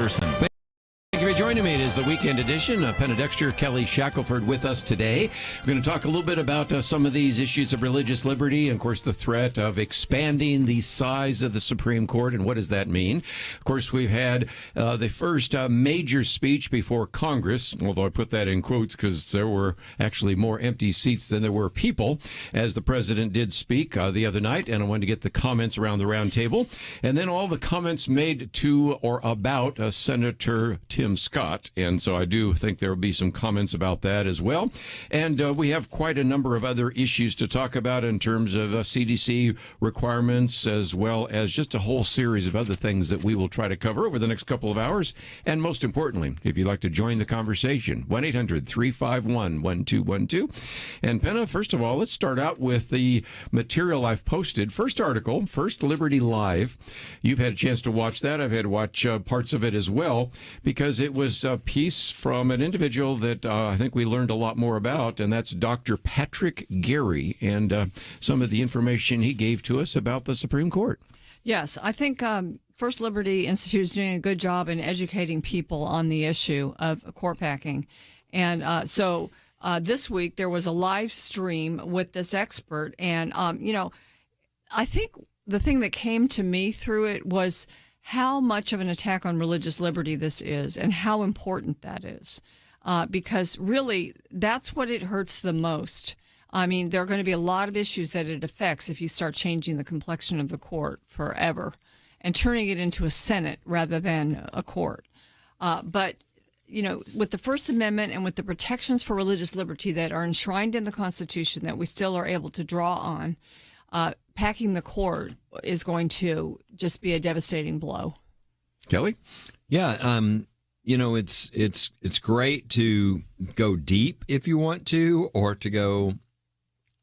Anderson. Thank you for joining me. It is the weekend edition. Penna, Dexter, Kelly Shackelford with us today. We're going to talk a little bit about some of these issues of religious liberty and, of course, the threat of expanding the size of the Supreme Court and what does that mean. Of course, we've had the first major speech before Congress, although I put that in quotes because there were actually more empty seats than there were people, as the president did speak the other night, and I wanted to get the comments around the round table. And then all the comments made to or about Senator Tim Scott, and so I do think there will be some comments about that as well. And we have quite a number of other issues to talk about in terms of CDC requirements, as well as just a whole series of other things that we will try to cover over the next couple of hours. And most importantly, if you'd like to join the conversation, 1-800-351-1212. And Penna, first of all, let's start out with the material I've posted. First article, First Liberty Live. You've had a chance to watch that. I've had to watch parts of it as well, because it was a piece from an individual that I think we learned a lot more about, and that's Dr. Patrick Gary, and some of the information he gave to us about the Supreme Court. Yes, I think First Liberty Institute is doing a good job in educating people on the issue of court packing. And so this week there was a live stream with this expert, and, I think the thing that came to me through it was how much of an attack on religious liberty this is and how important that is. Because really, that's what it hurts the most. I mean, there are going to be a lot of issues that it affects if you start changing the complexion of the court forever and turning it into a Senate rather than a court. But with the First Amendment and with the protections for religious liberty that are enshrined in the Constitution that we still are able to draw on, packing the court is going to just be a devastating blow. Kelly? Yeah, it's great to go deep if you want to, or to go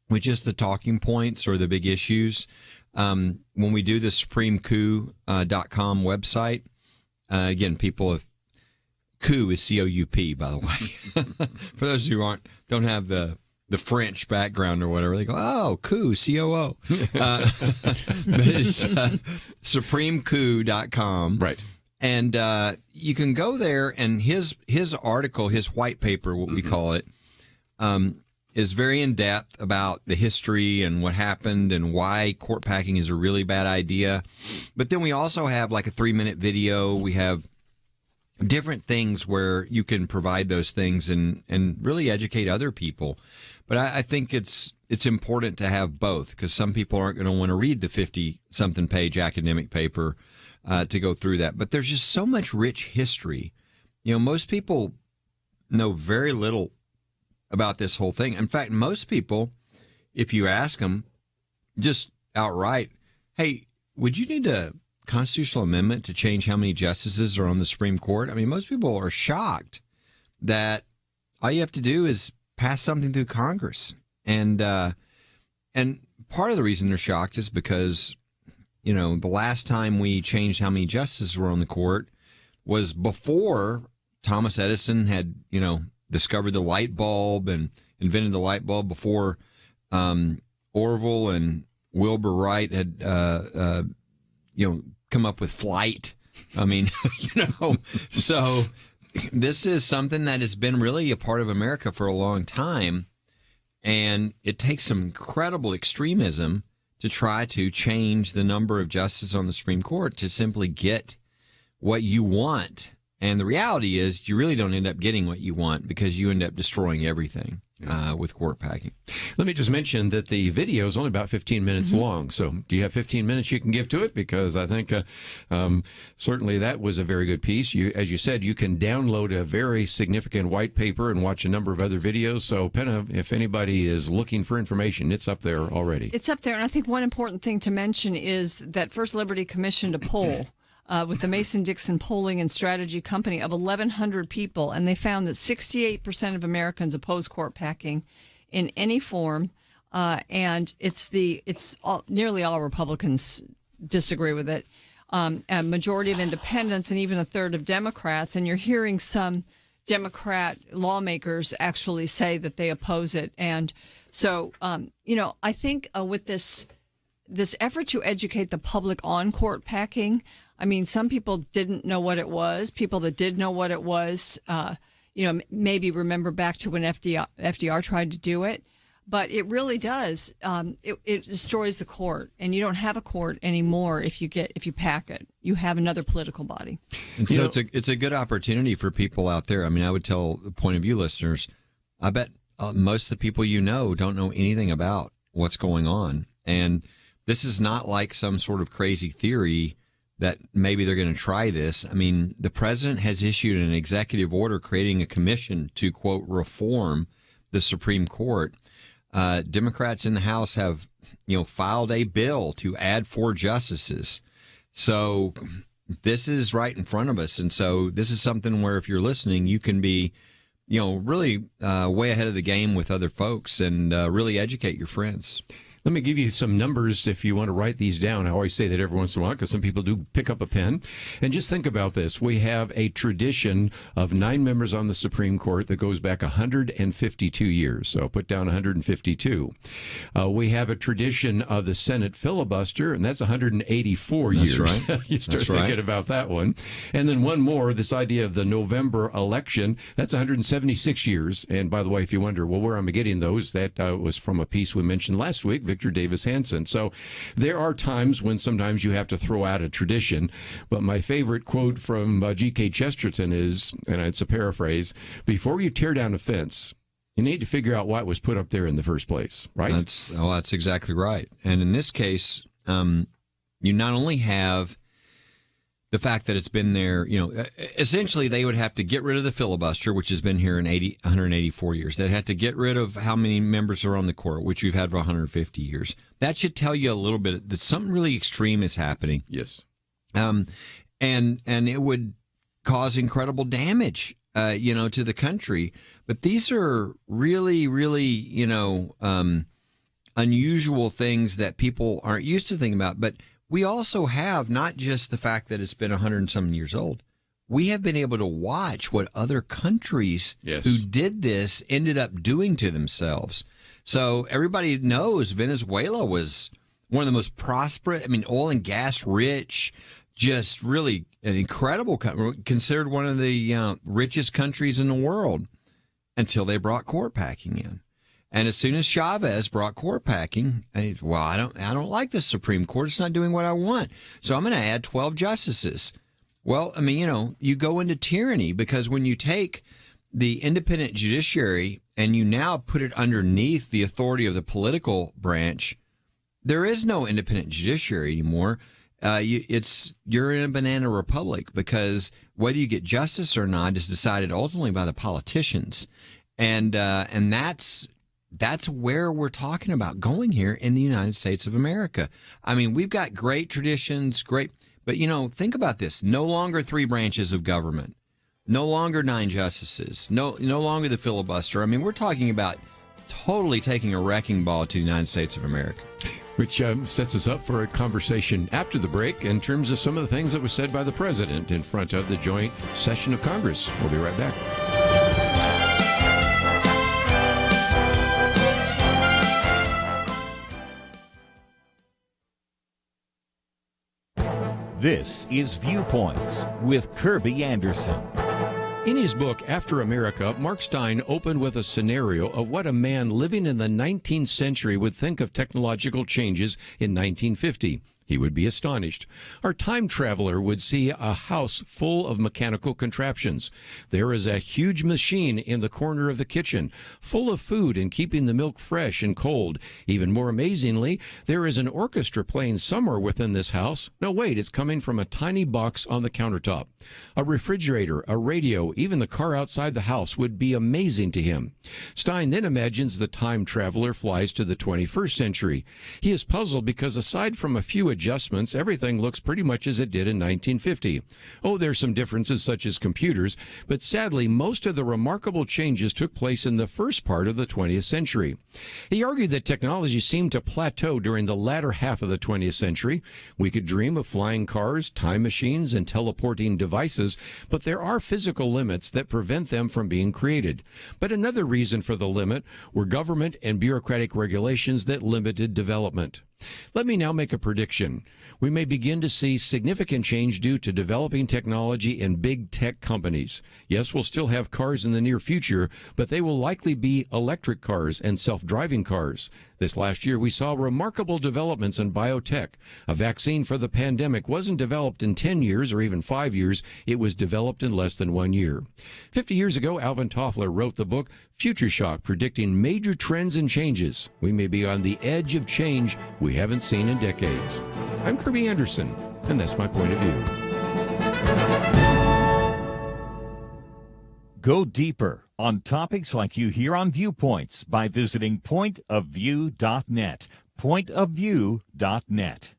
with just the talking points or the big issues. When we do the SupremeCoop.com website, again, people have coup is C-O-U-P, by the way. For those who don't have the French background or whatever, they go, oh, coup, C-O-O. But it's SupremeCoop.com. Right. And you can go there, and his article, his white paper, what we call it, is very in-depth about the history and what happened and why court packing is a really bad idea. But then we also have like a 3-minute video. We have different things where you can provide those things and really educate other people. But I think it's important to have both, because some people aren't going to want to read the 50-something page academic paper to go through that. But there's just so much rich history. Most people know very little about this whole thing. In fact, most people, if you ask them just outright, hey, would you need a constitutional amendment to change how many justices are on the Supreme Court? I mean, most people are shocked that all you have to do is pass something through Congress. And part of the reason they're shocked is because, the last time we changed how many justices were on the court was before Thomas Edison had, discovered the light bulb and invented the light bulb, before Orville and Wilbur Wright had, come up with flight. I mean, so this is something that has been really a part of America for a long time, and it takes some incredible extremism to try to change the number of justices on the Supreme Court to simply get what you want. And the reality is you really don't end up getting what you want, because you end up destroying everything with court packing. Let me just mention that the video is only about 15 minutes long. So do you have 15 minutes you can give to it? Because I think certainly that was a very good piece. As you said, you can download a very significant white paper and watch a number of other videos. So, Penna, if anybody is looking for information, it's up there already. It's up there. And I think one important thing to mention is that First Liberty commissioned a poll with the Mason-Dixon Polling and Strategy Company of 1,100 people, and they found that 68% of Americans oppose court packing in any form, and nearly all Republicans disagree with it. A majority of independents and even a third of Democrats, and you're hearing some Democrat lawmakers actually say that they oppose it. And so, I think with this this effort to educate the public on court packing. I mean, some people didn't know what it was. People that did know what it was, maybe remember back to when FDR tried to do it. But it really does. It destroys the court, and you don't have a court anymore if you pack it. You have another political body. And so it's a good opportunity for people out there. I mean, I would tell the point of view listeners, I bet most of the people you know don't know anything about what's going on. And this is not like some sort of crazy theory that maybe they're going to try this. I mean, the president has issued an executive order creating a commission to, quote, reform the Supreme Court. Democrats in the House have, filed a bill to add 4 justices. So this is right in front of us. And so this is something where if you're listening, you can be, really way ahead of the game with other folks and really educate your friends. Let me give you some numbers if you want to write these down. I always say that every once in a while because some people do pick up a pen. And just think about this. We have a tradition of 9 members on the Supreme Court that goes back 152 years. So put down 152. We have a tradition of the Senate filibuster, and that's 184 years. That's right. You start thinking about that one. And then one more, this idea of the November election, that's 176 years. And by the way, if you wonder, well, where am I getting those? That was from a piece we mentioned last week, Victor Davis Hanson. So there are times when sometimes you have to throw out a tradition. But my favorite quote from G.K. Chesterton is, and it's a paraphrase, before you tear down a fence, you need to figure out why it was put up there in the first place, right? That's exactly right. And in this case, you not only have the fact that it's been there, essentially they would have to get rid of the filibuster, which has been here in 184 years. They'd have to get rid of how many members are on the court, which we've had for 150 years. That should tell you a little bit that something really extreme is happening. Yes. And it would cause incredible damage, to the country. But these are really, really, unusual things that people aren't used to thinking about. But we also have not just the fact that it's been 100 and some years old. We have been able to watch what other countries who did this ended up doing to themselves. So everybody knows Venezuela was one of the most prosperous, oil and gas rich, just really an incredible country, considered one of the richest countries in the world until they brought court packing in. And as soon as Chavez brought court packing, I don't like the Supreme Court. It's not doing what I want. So I'm going to add 12 justices. Well, you go into tyranny because when you take the independent judiciary and you now put it underneath the authority of the political branch, there is no independent judiciary anymore. You're in a banana republic because whether you get justice or not is decided ultimately by the politicians. And that's where we're talking about going here in the United States of America. We've got great traditions, but think about this. No longer 3 branches of government. No longer 9 justices. No longer the filibuster. We're talking about totally taking a wrecking ball to the United States of America. Which sets us up for a conversation after the break in terms of some of the things that was said by the president in front of the joint session of Congress. We'll be right back. This is Viewpoints with Kirby Anderson. In his book, After America, Mark Steyn opened with a scenario of what a man living in the 19th century would think of technological changes in 1950. He would be astonished. Our time traveler would see a house full of mechanical contraptions. There is a huge machine in the corner of the kitchen, full of food and keeping the milk fresh and cold. Even more amazingly, there is an orchestra playing somewhere within this house. No, wait, it's coming from a tiny box on the countertop. A refrigerator, a radio, even the car outside the house would be amazing to him. Steyn then imagines the time traveler flies to the 21st century. He is puzzled because aside from a few adjustments, everything looks pretty much as it did in 1950. Oh, there's some differences such as computers, but sadly, most of the remarkable changes took place in the first part of the 20th century. He argued that technology seemed to plateau during the latter half of the 20th century. We could dream of flying cars, time machines, and teleporting devices, but there are physical limits that prevent them from being created. But another reason for the limit were government and bureaucratic regulations that limited development. Let me now make a prediction. We may begin to see significant change due to developing technology and big tech companies. Yes, we'll still have cars in the near future, but they will likely be electric cars and self-driving cars. This last year, we saw remarkable developments in biotech. A vaccine for the pandemic wasn't developed in 10 years or even 5 years. It was developed in less than 1 year. 50 years ago, Alvin Toffler wrote the book Future Shock, predicting major trends and changes. We may be on the edge of change we haven't seen in decades. I'm Kirby Anderson, and that's my point of view. Go deeper on topics like you hear on Viewpoints by visiting pointofview.net. Pointofview.net.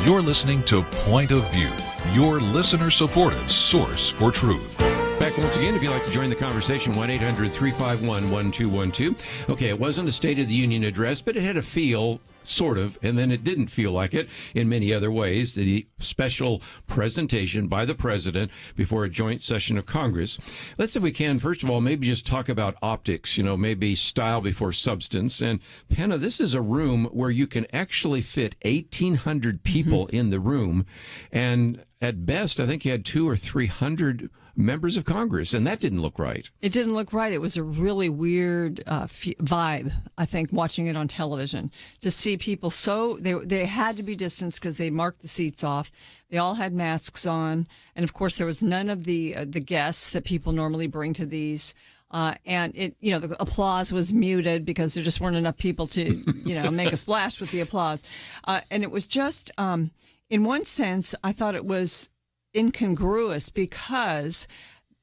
You're listening to Point of View, your listener-supported source for truth. Back once again, if you'd like to join the conversation, 1-800-351-1212. Okay, it wasn't a State of the Union address, but it had a feel, sort of, and then it didn't feel like it in many other ways. The special presentation by the president before a joint session of Congress. Let's, if we can, first of all, maybe just talk about optics, maybe style before substance. And Penna, this is a room where you can actually fit 1,800 people in the room. And at best, I think you had 200 or 300 members of Congress, and that didn't look right. It didn't look right. It was a really weird vibe, I think, watching it on television, to see people they had to be distanced because they marked the seats off. They all had masks on, and of course there was none of the guests that people normally bring to these. And the applause was muted because there just weren't enough people to make a splash with the applause. And it was just, in one sense, I thought it was incongruous because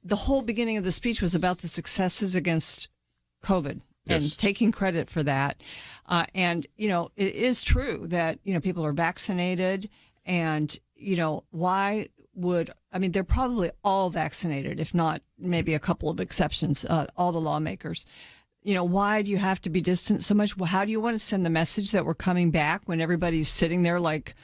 the whole beginning of the speech was about the successes against COVID and taking credit for that. And it is true that, people are vaccinated and, why they're probably all vaccinated, if not maybe a couple of exceptions, all the lawmakers. Why do you have to be distant so much? How do you want to send the message that we're coming back when everybody's sitting there like,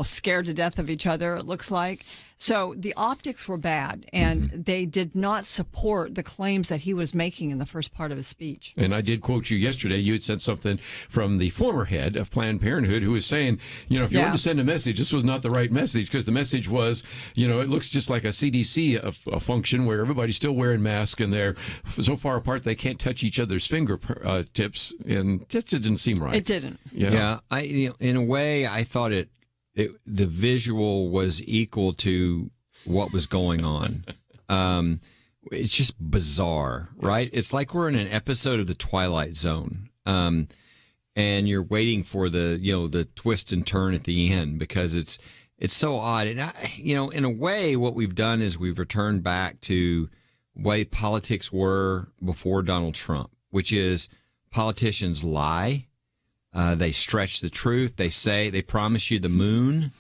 scared to death of each other, it looks like. So the optics were bad, and they did not support the claims that he was making in the first part of his speech. And I did quote you yesterday. You had sent something from the former head of Planned Parenthood who was saying, if you wanted to send a message, this was not the right message, because the message was, it looks just like a CDC a function where everybody's still wearing masks and they're so far apart they can't touch each other's fingertips, and just didn't seem right. It didn't. Yeah, in a way, I thought the visual was equal to what was going on. It's just bizarre, right? It's like we're in an episode of The Twilight Zone, and you're waiting for the twist and turn at the end because it's so odd. And in a way, what we've done is we've returned back to the way politics were before Donald Trump, which is politicians lie. They stretch the truth. They promise you the moon,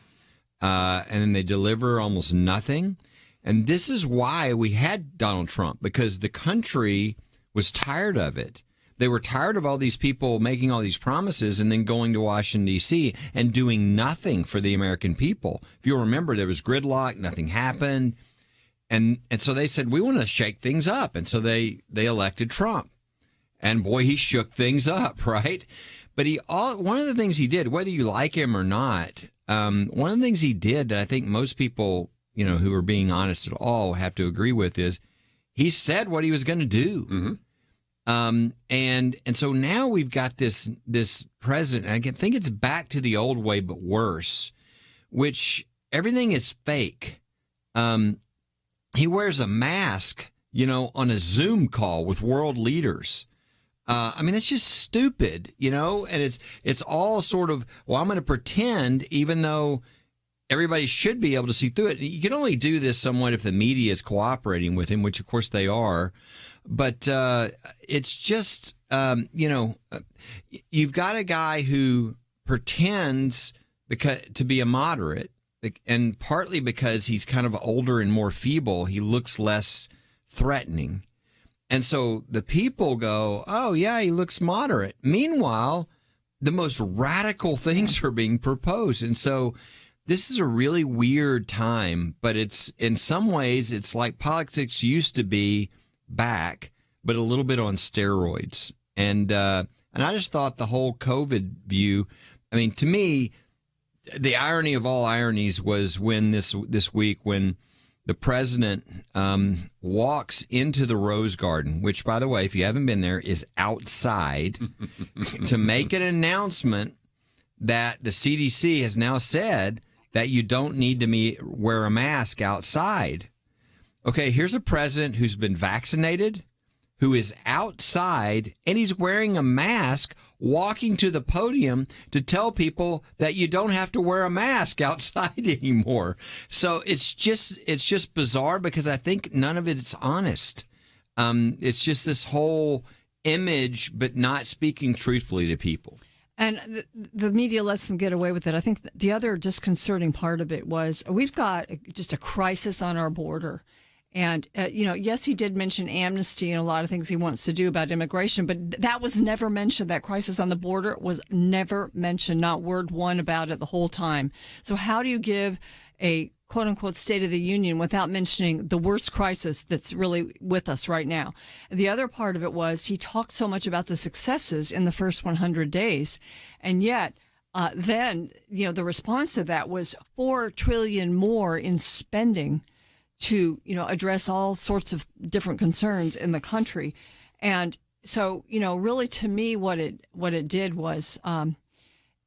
and then they deliver almost nothing. And this is why we had Donald Trump, because the country was tired of it. They were tired of all these people making all these promises and then going to Washington, D.C. and doing nothing for the American people. If you'll remember, there was gridlock, nothing happened. And so they said, we want to shake things up. And so they elected Trump. And boy, he shook things up, right? But one of the things he did, whether you like him or not, one of the things he did that I think most people, who are being honest at all have to agree with is he said what he was going to do. Mm-hmm. And so now we've got this president. And I think it's back to the old way, but worse, which everything is fake. He wears a mask, on a Zoom call with world leaders. That's just stupid, and it's all sort of, well, I'm going to pretend, even though everybody should be able to see through it. You can only do this somewhat if the media is cooperating with him, which of course they are. But it's just, you've got a guy who pretends to be a moderate, and partly because he's kind of older and more feeble, he looks less threatening. And so the people go, oh, yeah, he looks moderate. Meanwhile, the most radical things are being proposed. And so this is a really weird time, but it's, in some ways, it's like politics used to be back, but a little bit on steroids. And I just thought the whole COVID view, to me, the irony of all ironies was when this week when the president walks into the Rose Garden, which, by the way, if you haven't been there, is outside, to make an announcement that the CDC has now said that you don't need to wear a mask outside. Okay, here's a president who's been vaccinated, who is outside, and he's wearing a mask, walking to the podium to tell people that you don't have to wear a mask outside anymore. So it's just bizarre, because I think none of it is honest. It's just this whole image, but not speaking truthfully to people. And the media lets them get away with it. I think the other disconcerting part of it was we've got just a crisis on our border. And, yes, he did mention amnesty and a lot of things he wants to do about immigration, but that was never mentioned. That crisis on the border was never mentioned, not word one about it the whole time. So how do you give a quote-unquote State of the Union without mentioning the worst crisis that's really with us right now? The other part of it was he talked so much about the successes in the first 100 days, and yet then, the response to that was $4 trillion more in spending to, address all sorts of different concerns in the country. And so, really to me, what it did was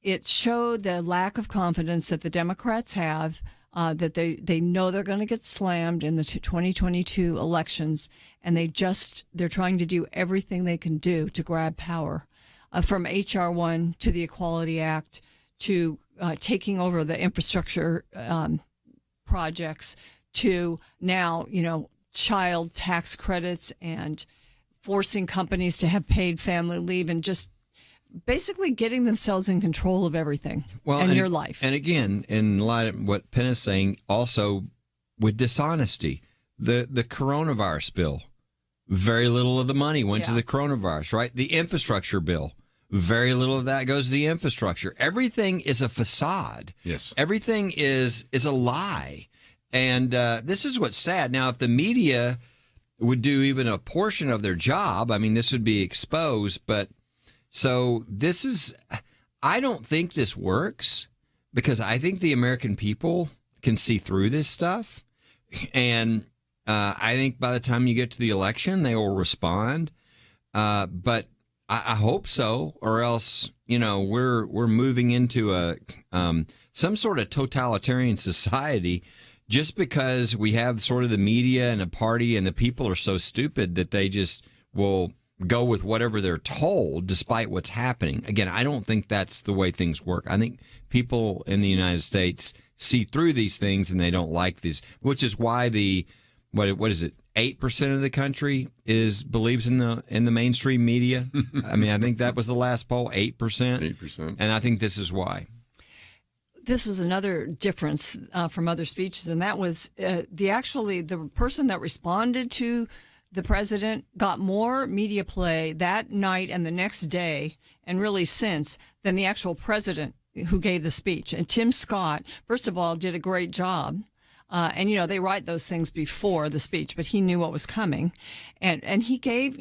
it showed the lack of confidence that the Democrats have, that they know they're going to get slammed in the 2022 elections, and they're trying to do everything they can do to grab power, from H.R. 1 to the Equality Act to taking over the infrastructure projects, to now, child tax credits and forcing companies to have paid family leave, and just basically getting themselves in control of everything in your life. And again, in light of what Penna is saying, also with dishonesty, the coronavirus bill, very little of the money went to the coronavirus, right? The infrastructure bill, very little of that goes to the infrastructure. Everything is a facade. Yes. Everything is a lie. And this is what's sad. Now, if the media would do even a portion of their job, this would be exposed. But so I don't think this works, because I think the American people can see through this stuff. And I think by the time you get to the election, they will respond. But I hope so, or else, we're moving into some sort of totalitarian society, just because we have sort of the media and a party, and the people are so stupid that they just will go with whatever they're told despite what's happening. Again, I don't think that's the way things work. I think people in the United States see through these things, and they don't like these, which is why what is it? 8% of the country believes in the mainstream media. I think that was the last poll, 8%. 8%. And I think this is why. This was another difference from other speeches, and that was the person that responded to the president got more media play that night and the next day, and really since, than the actual president who gave the speech. And Tim Scott, first of all, did a great job. And they write those things before the speech, but he knew what was coming, and he gave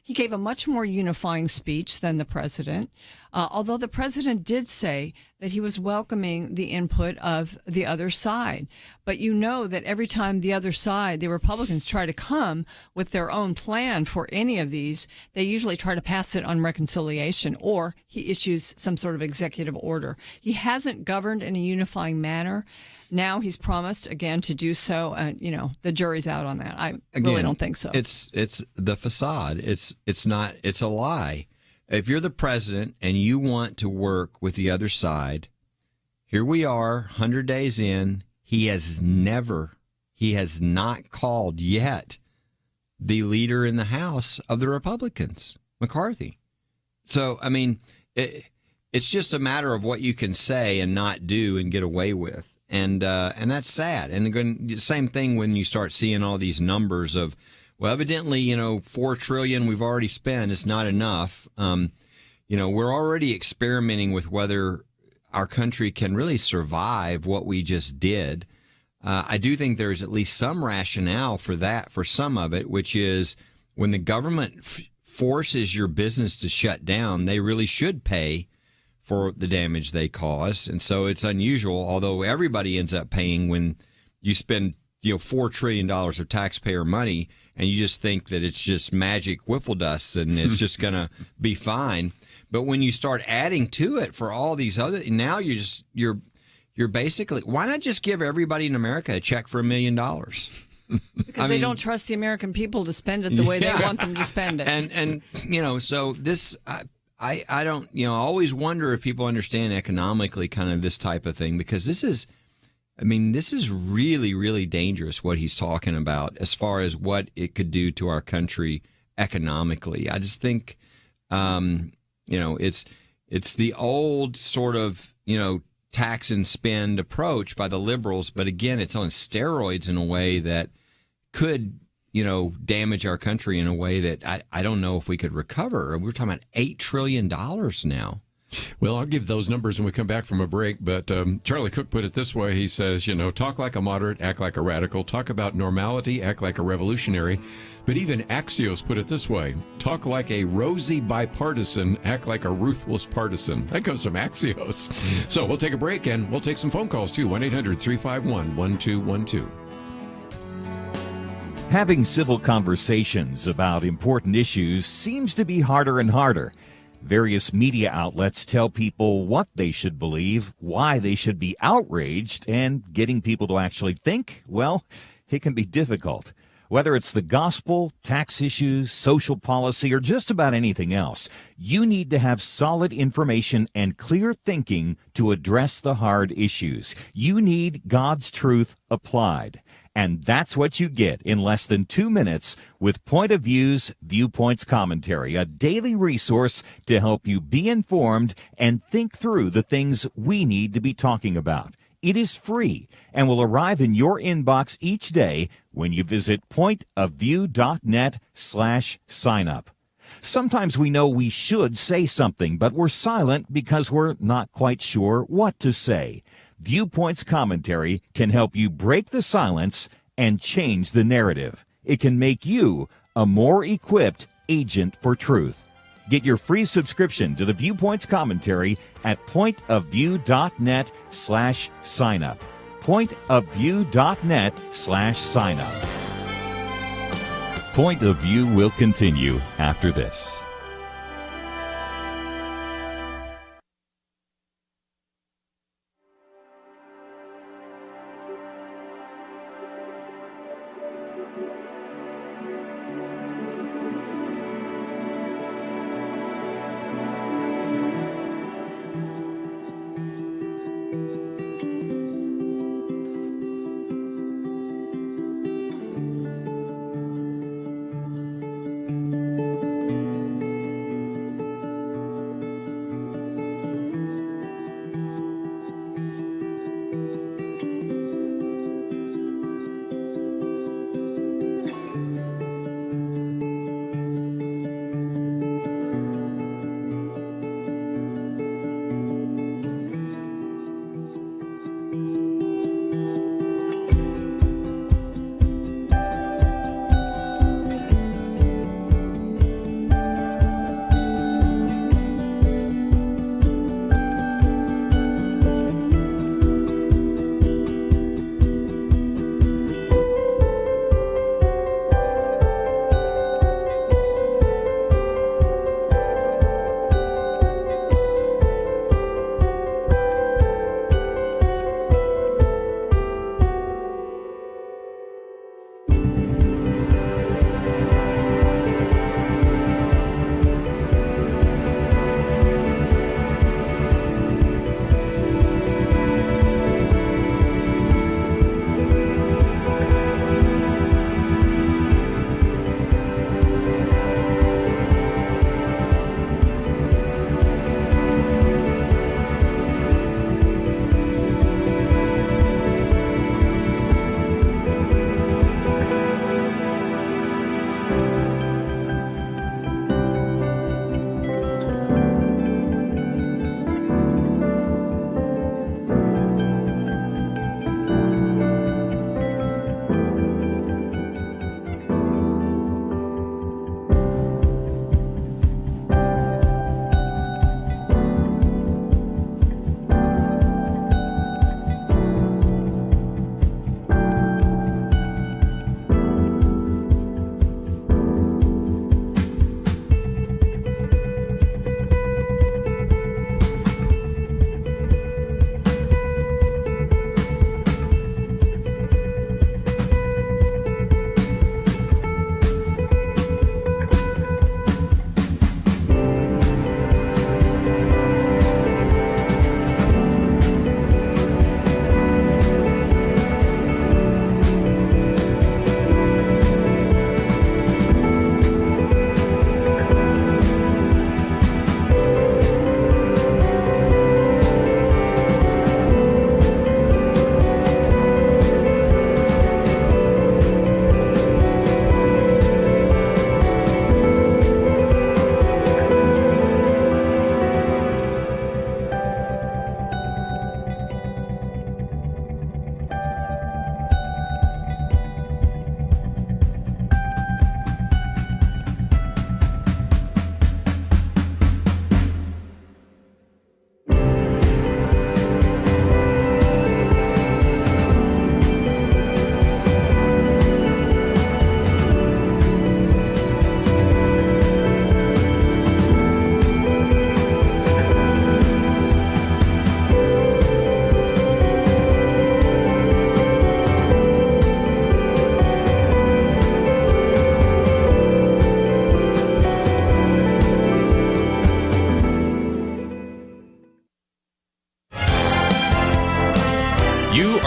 he gave a much more unifying speech than the president. Although the president did say that he was welcoming the input of the other side. But you know that every time the other side, the Republicans, try to come with their own plan for any of these, they usually try to pass it on reconciliation, or he issues some sort of executive order. He hasn't governed in a unifying manner. Now he's promised again to do so, and the jury's out on that. I really don't think so. It's the facade. It's not. It's a lie. If you're the president and you want to work with the other side, here we are, 100 days in. He has not called yet the leader in the House of the Republicans, McCarthy. So, I mean, it's just a matter of what you can say and not do and get away with. And that's sad. And again, same thing when you start seeing all these numbers of, well, evidently, $4 trillion we've already spent is not enough. We're already experimenting with whether our country can really survive what we just did. I do think there's at least some rationale for that, for some of it, which is when the government forces your business to shut down, they really should pay for the damage they cause. And so it's unusual, although everybody ends up paying when you spend $4 trillion of taxpayer money, and you just think that it's just magic wiffle dust and it's just going to be fine. But when you start adding to it for all these other, now you're basically, why not just give everybody in America a check for $1 million? Because they don't trust the American people to spend it the way they want them to spend it. And so this, I don't, I always wonder if people understand economically kind of this type of thing, because this is really, really dangerous what he's talking about as far as what it could do to our country economically. I just think, it's the old sort of, tax and spend approach by the liberals. But again, it's on steroids in a way that could, damage our country in a way that I don't know if we could recover. We're talking about $8 trillion now. Well, I'll give those numbers when we come back from a break, but Charlie Cook put it this way. He says, talk like a moderate, act like a radical, talk about normality, act like a revolutionary. But even Axios put it this way: talk like a rosy bipartisan, act like a ruthless partisan. That comes from Axios. So we'll take a break, and we'll take some phone calls too, 1-800-351-1212. Having civil conversations about important issues seems to be harder and harder. Various media outlets tell people what they should believe, why they should be outraged, and getting people to actually think, well, it can be difficult. Whether it's the gospel, tax issues, social policy, or just about anything else, you need to have solid information and clear thinking to address the hard issues. You need God's truth applied. And that's what you get in less than 2 minutes with Point of View's Viewpoints Commentary, a daily resource to help you be informed and think through the things we need to be talking about. It is free and will arrive in your inbox each day when you visit pointofview.net/signup. Sometimes we know we should say something, but we're silent because we're not quite sure what to say. Viewpoints Commentary can help you break the silence and change the narrative. It can make you a more equipped agent for truth. Get your free subscription to the Viewpoints Commentary at pointofview.net/signup. Pointofview.net/signup. Point of View will continue after this.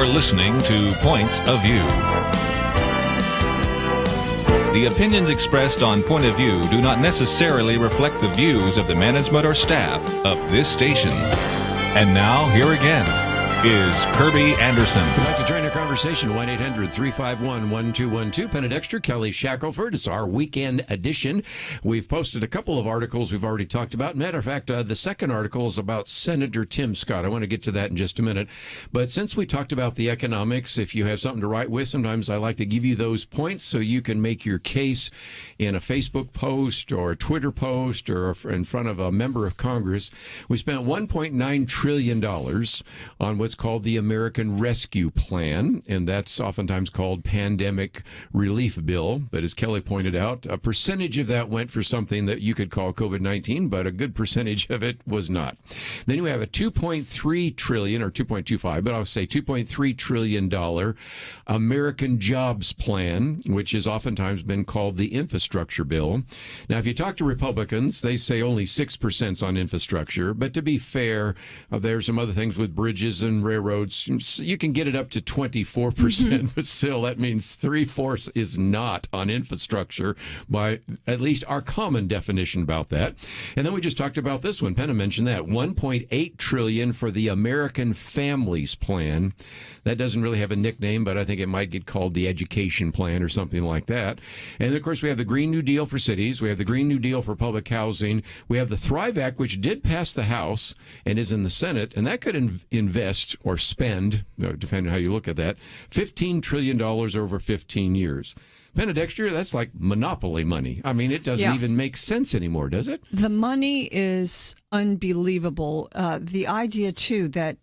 are listening to Point of View. The opinions expressed on Point of View do not necessarily reflect the views of the management or staff of this station. And now, here again is Kirby Anderson. If you'd like to join our conversation, 1-800-351-1212. Penna, Dexter, Kelly Shackelford. It's our weekend edition. We've posted a couple of articles we've already talked about. Matter of fact, the second article is about Senator Tim Scott. I want to get to that in just a minute. But since we talked about the economics, if you have something to write with, sometimes I like to give you those points so you can make your case in a Facebook post or a Twitter post or in front of a member of Congress. We spent $1.9 trillion on what's called the American Rescue Plan, and that's oftentimes called Pandemic Relief Bill. But as Kelly pointed out, a percentage of that went for something that you could call COVID-19, but a good percentage of it was not. Then you have a $2.3 trillion, or 2.25, but I'll say $2.3 trillion American Jobs Plan, which has oftentimes been called the infrastructure bill. Now, if you talk to Republicans, they say only 6% on infrastructure, but to be fair, there's some other things with bridges and railroads. You can get it up to 24%, but still that means 3/4 is not on infrastructure by at least our common definition about that. And then we just talked about this one. Penna mentioned that $1.8 trillion for the American Families Plan. That doesn't really have a nickname, but I think it might get called the Education Plan or something like that. And of course, we have the Green New Deal for cities. We have the Green New Deal for public housing. We have the Thrive Act, which did pass the House and is in the Senate, and that could invest or spend, depending on how you look at that, $15 trillion over 15 years. Penna, Dexter, that's like monopoly money. I mean, it doesn't even make sense anymore, does it? The money is unbelievable. The idea, too, that,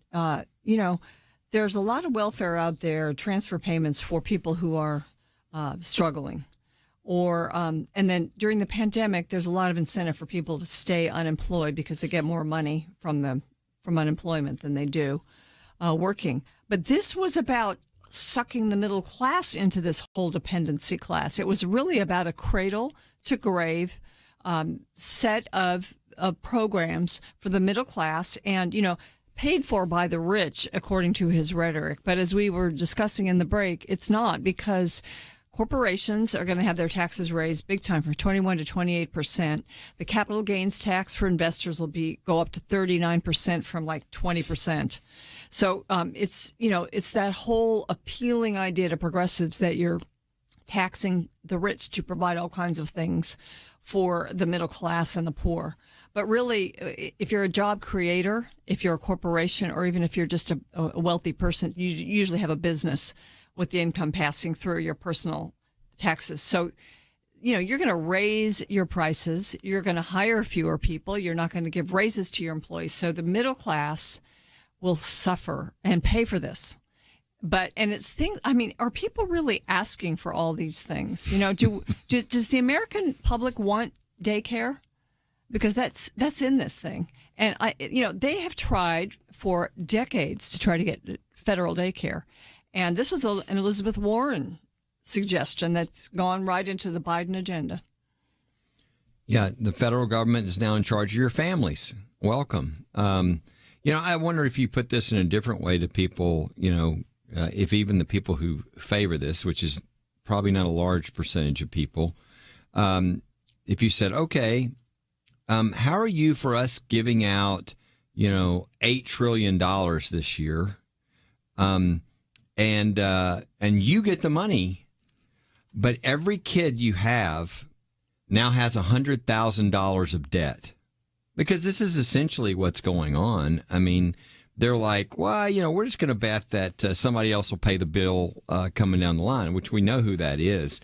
there's a lot of welfare out there, transfer payments for people who are struggling. Or and then during the pandemic, there's a lot of incentive for people to stay unemployed because they get more money from unemployment than they do working. But this was about sucking the middle class into this whole dependency class. It was really about a cradle to grave set of programs for the middle class and, paid for by the rich, according to his rhetoric. But as we were discussing in the break, it's not, because corporations are going to have their taxes raised big time from 21 to 28%. The capital gains tax for investors will go up to 39% from like 20%. So it's that whole appealing idea to progressives that you're taxing the rich to provide all kinds of things for the middle class and the poor. But really, if you're a job creator, if you're a corporation, or even if you're just a wealthy person, you usually have a business with the income passing through your personal taxes. So, you're going to raise your prices. You're going to hire fewer people. You're not going to give raises to your employees. So the middle class will suffer and pay for this. Are people really asking for all these things? Does the American public want daycare? Because that's in this thing. And they have tried for decades to try to get federal daycare. And this was an Elizabeth Warren suggestion that's gone right into the Biden agenda. Yeah, the federal government is now in charge of your families. Welcome. I wonder if you put this in a different way to people, if even the people who favor this, which is probably not a large percentage of people, if you said, okay, how are you for us giving out, $8 trillion this year? And you get the money, but every kid you have now has $100,000 of debt, because this is essentially what's going on. I mean, they're like, well, we're just going to bet that somebody else will pay the bill coming down the line, which we know who that is.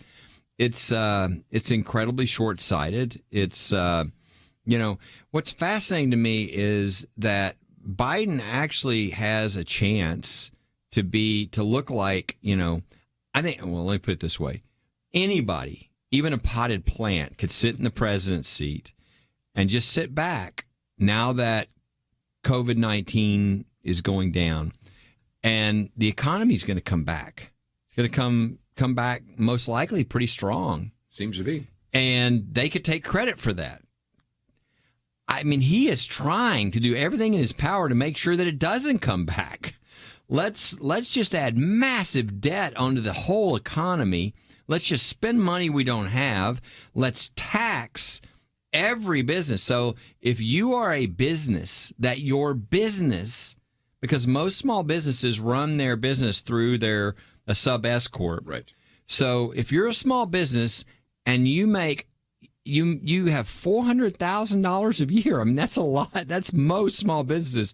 It's incredibly short-sighted. It's what's fascinating to me is that Biden actually has a chance to look like, I think, well, let me put it this way. Anybody, even a potted plant, could sit in the president's seat and just sit back now that COVID-19 is going down, and the economy is going to come back. It's going to come back most likely pretty strong. Seems to be. And they could take credit for that. I mean, he is trying to do everything in his power to make sure that it doesn't come back. let's just add massive debt onto the whole economy. Let's just spend money we don't have. Let's tax every business. So if you are a business, that your business, because most small businesses run their business through a sub S corp. Right. So if you're a small business and you make you have $400,000 a year, I mean, that's a lot. That's most small businesses.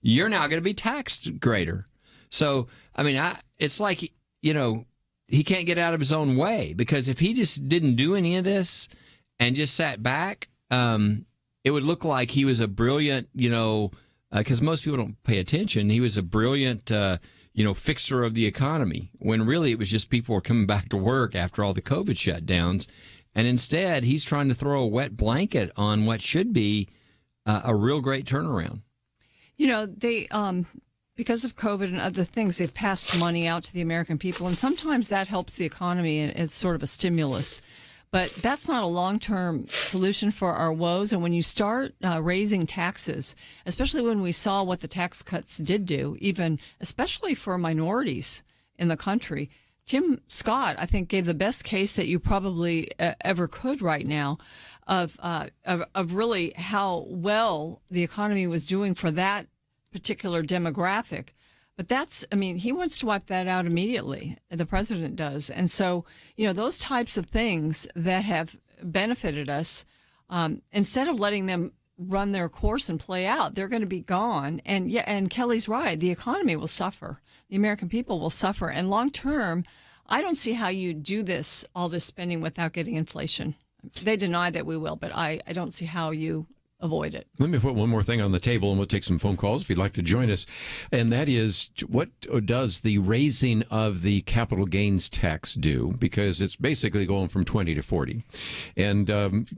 You're now going to be taxed greater. So, I mean, it's like, he can't get out of his own way, because if he just didn't do any of this and just sat back, it would look like he was a brilliant, because most people don't pay attention. He was a brilliant, fixer of the economy, when really it was just people were coming back to work after all the COVID shutdowns. And instead, he's trying to throw a wet blanket on what should be a real great turnaround. They, because of COVID and other things, they've passed money out to the American people, and sometimes that helps the economy and it's sort of a stimulus. But that's not a long-term solution for our woes. And when you start raising taxes, especially when we saw what the tax cuts did do, especially for minorities in the country, Tim Scott, I think, gave the best case that you probably ever could right now of really how well the economy was doing for that particular demographic. But he wants to wipe that out immediately. The president does. And so, those types of things that have benefited us, instead of letting them run their course and play out, they're going to be gone. And Kelly's right. The economy will suffer. The American people will suffer. And long term, I don't see how you do all this spending without getting inflation. They deny that we will, but I don't see how you avoid it. Let me put one more thing on the table, and we'll take some phone calls if you'd like to join us. And that is, what does the raising of the capital gains tax do? Because it's basically going from 20 to 40. And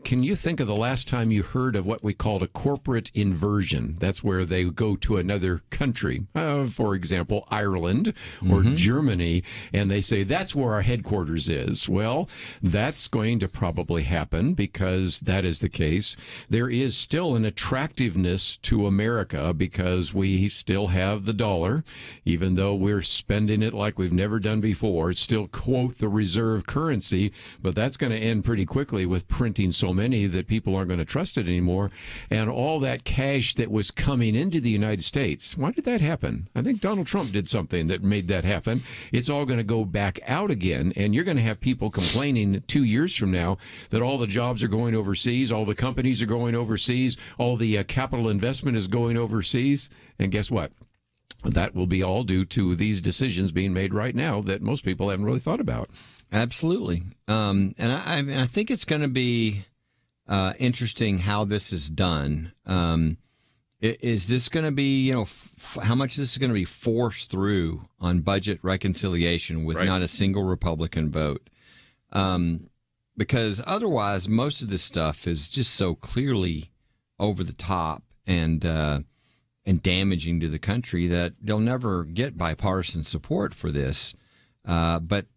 can you think of the last time you heard of what we called a corporate inversion? That's where they go to another country, for example, Ireland or Germany, and they say, that's where our headquarters is. Well, that's going to probably happen, because that is the case. There is still an attractiveness to America, because we still have the dollar, even though we're spending it like we've never done before. It's still, quote, the reserve currency, but that's going to end pretty quickly with printing so many that people aren't going to trust it anymore. And all that cash that was coming into the United States, why did that happen? I think Donald Trump did something that made that happen. It's all going to go back out again, and you're going to have people complaining 2 years from now that all the jobs are going overseas, all the companies are going overseas, all the capital investment is going overseas. And guess what? That will be all due to these decisions being made right now that most people haven't really thought about. Absolutely. And I think it's going to be interesting how this is done. Is this going to be, how much this is going to be forced through on budget reconciliation with not a single Republican vote? Because otherwise, most of this stuff is just so clearly over the top and damaging to the country that they'll never get bipartisan support for this. But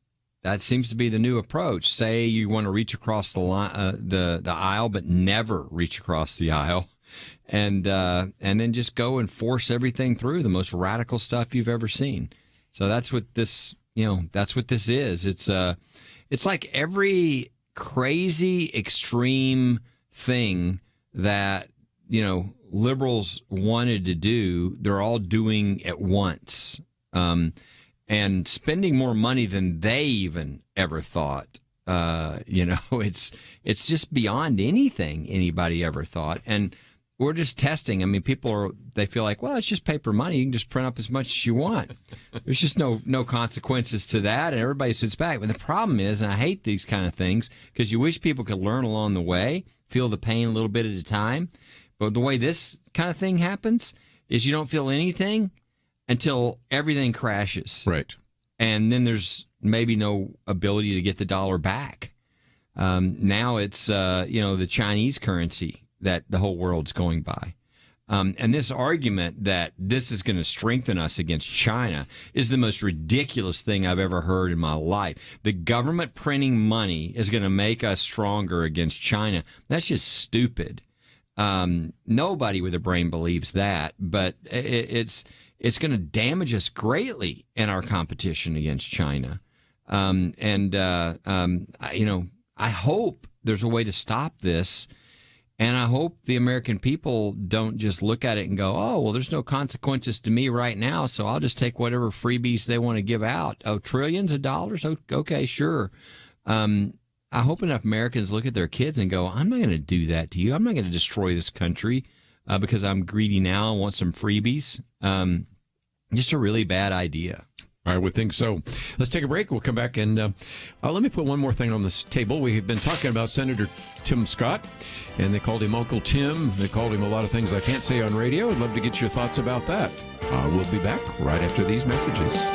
that seems to be the new approach. Say you want to reach across the aisle, but never reach across the aisle, and then just go and force everything through, the most radical stuff you've ever seen. So that's what this, that's what this is. It's like every crazy extreme thing that liberals wanted to do, they're all doing at once, and spending more money than they even ever thought. It's just beyond anything anybody ever thought, and we're just testing. I mean, they feel like, well, it's just paper money. You can just print up as much as you want. There's just no consequences to that, and everybody sits back. But the problem is, and I hate these kind of things, because you wish people could learn along the way, feel the pain a little bit at a time. But the way this kind of thing happens is you don't feel anything until everything crashes. Right. And then there's maybe no ability to get the dollar back. Now it's, the Chinese currency that the whole world's going by. And this argument that this is going to strengthen us against China is the most ridiculous thing I've ever heard in my life. The government printing money is going to make us stronger against China. That's just stupid. Nobody with a brain believes that, but it's it's going to damage us greatly in our competition against China. I hope there's a way to stop this. And I hope the American people don't just look at it and go, oh, well, there's no consequences to me right now, so I'll just take whatever freebies they want to give out. Oh, trillions of dollars? Okay, sure. I hope enough Americans look at their kids and go, I'm not going to do that to you. I'm not going to destroy this country because I'm greedy now and want some freebies. Just a really bad idea. I would think so. Let's take a break. We'll come back and let me put one more thing on this table. We've been talking about Senator Tim Scott, and they called him Uncle Tim. They called him a lot of things I can't say on radio. I'd love to get your thoughts about that. We'll be back right after these messages.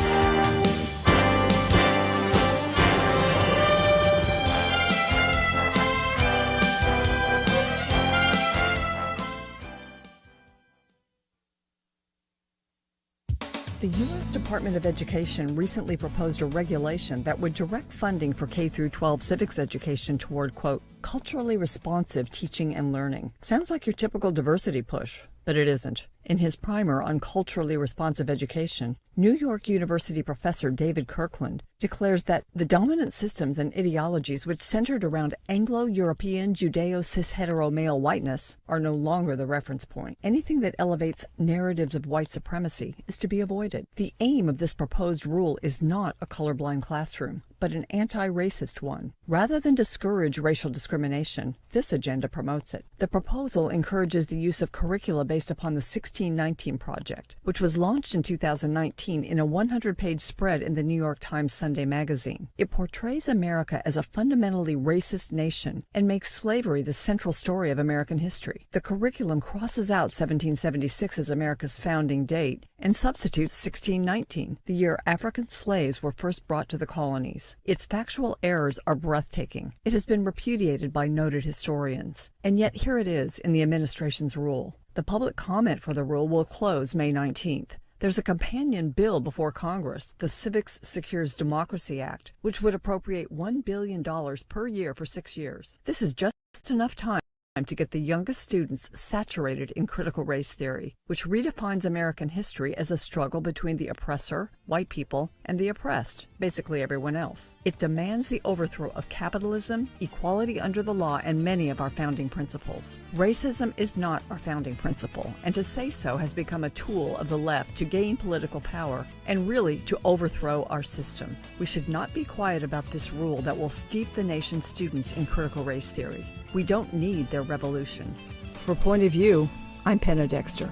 The U.S. Department of Education recently proposed a regulation that would direct funding for K through 12 civics education toward, quote, culturally responsive teaching and learning. Sounds like your typical diversity push, but it isn't. In his primer on culturally responsive education, New York University professor David Kirkland declares that the dominant systems and ideologies which centered around Anglo-European Judeo-cis-hetero male whiteness are no longer the reference point. Anything that elevates narratives of white supremacy is to be avoided. The aim of this proposed rule is not a colorblind classroom, but an anti-racist one. Rather than discourage racial discrimination, this agenda promotes it. The proposal encourages the use of curricula based upon the 1619 Project, which was launched in 2019 in a 100-page spread in the New York Times Sunday magazine. It portrays America as a fundamentally racist nation and makes slavery the central story of American history. The curriculum crosses out 1776 as America's founding date and substitutes 1619, the year African slaves were first brought to the colonies. Its factual errors are breathtaking. It has been repudiated by noted historians, and yet here it is in the administration's rule. The public comment for the rule will close May 19th. There's a companion bill before Congress, the Civics Secures Democracy Act, which would appropriate $1 billion per year for 6 years. This is just enough time to get the youngest students saturated in critical race theory, which redefines American history as a struggle between the oppressor, white people, and the oppressed, basically everyone else. It demands the overthrow of capitalism, equality under the law, and many of our founding principles. Racism is not our founding principle, and to say so has become a tool of the left to gain political power and really to overthrow our system. We should not be quiet about this rule that will steep the nation's students in critical race theory. We don't need their revolution. For Point of View, I'm Penna Dexter.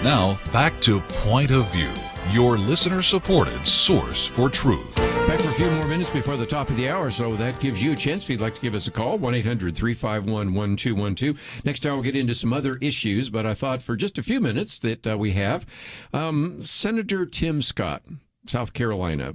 Now, back to Point of View, your listener-supported source for truth. Back for a few more minutes before the top of the hour, so that gives you a chance if you'd like to give us a call, 1-800-351-1212. Next hour, we'll get into some other issues, but I thought for just a few minutes that we have Senator Tim Scott, South Carolina.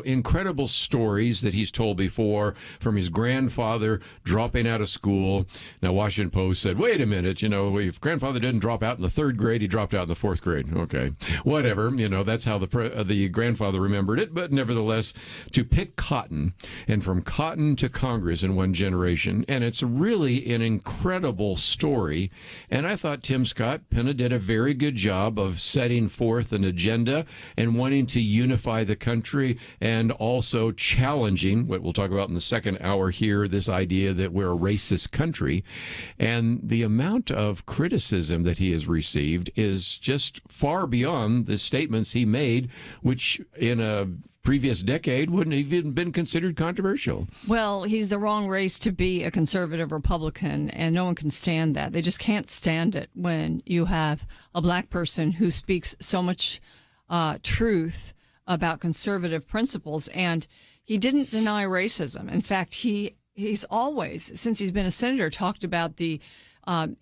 Incredible stories that he's told before from his grandfather dropping out of school. Now, Washington Post said, wait a minute, if grandfather didn't drop out in the 3rd grade, he dropped out in the 4th grade. Okay, whatever. That's how the grandfather remembered it. But nevertheless, to pick cotton and from cotton to Congress in one generation. And it's really an incredible story. And I thought Tim Scott, Penna, did a very good job of setting forth an agenda and wanting to unify unify the country, and also challenging what we'll talk about in the second hour here, this idea that we're a racist country. And the amount of criticism that he has received is just far beyond the statements he made, which in a previous decade wouldn't have even been considered controversial. Well, he's the wrong race to be a conservative Republican, and no one can stand that. They just can't stand it when you have a black person who speaks so much truth about conservative principles. And he didn't deny racism. In fact, he's always, since he's been a senator, talked about the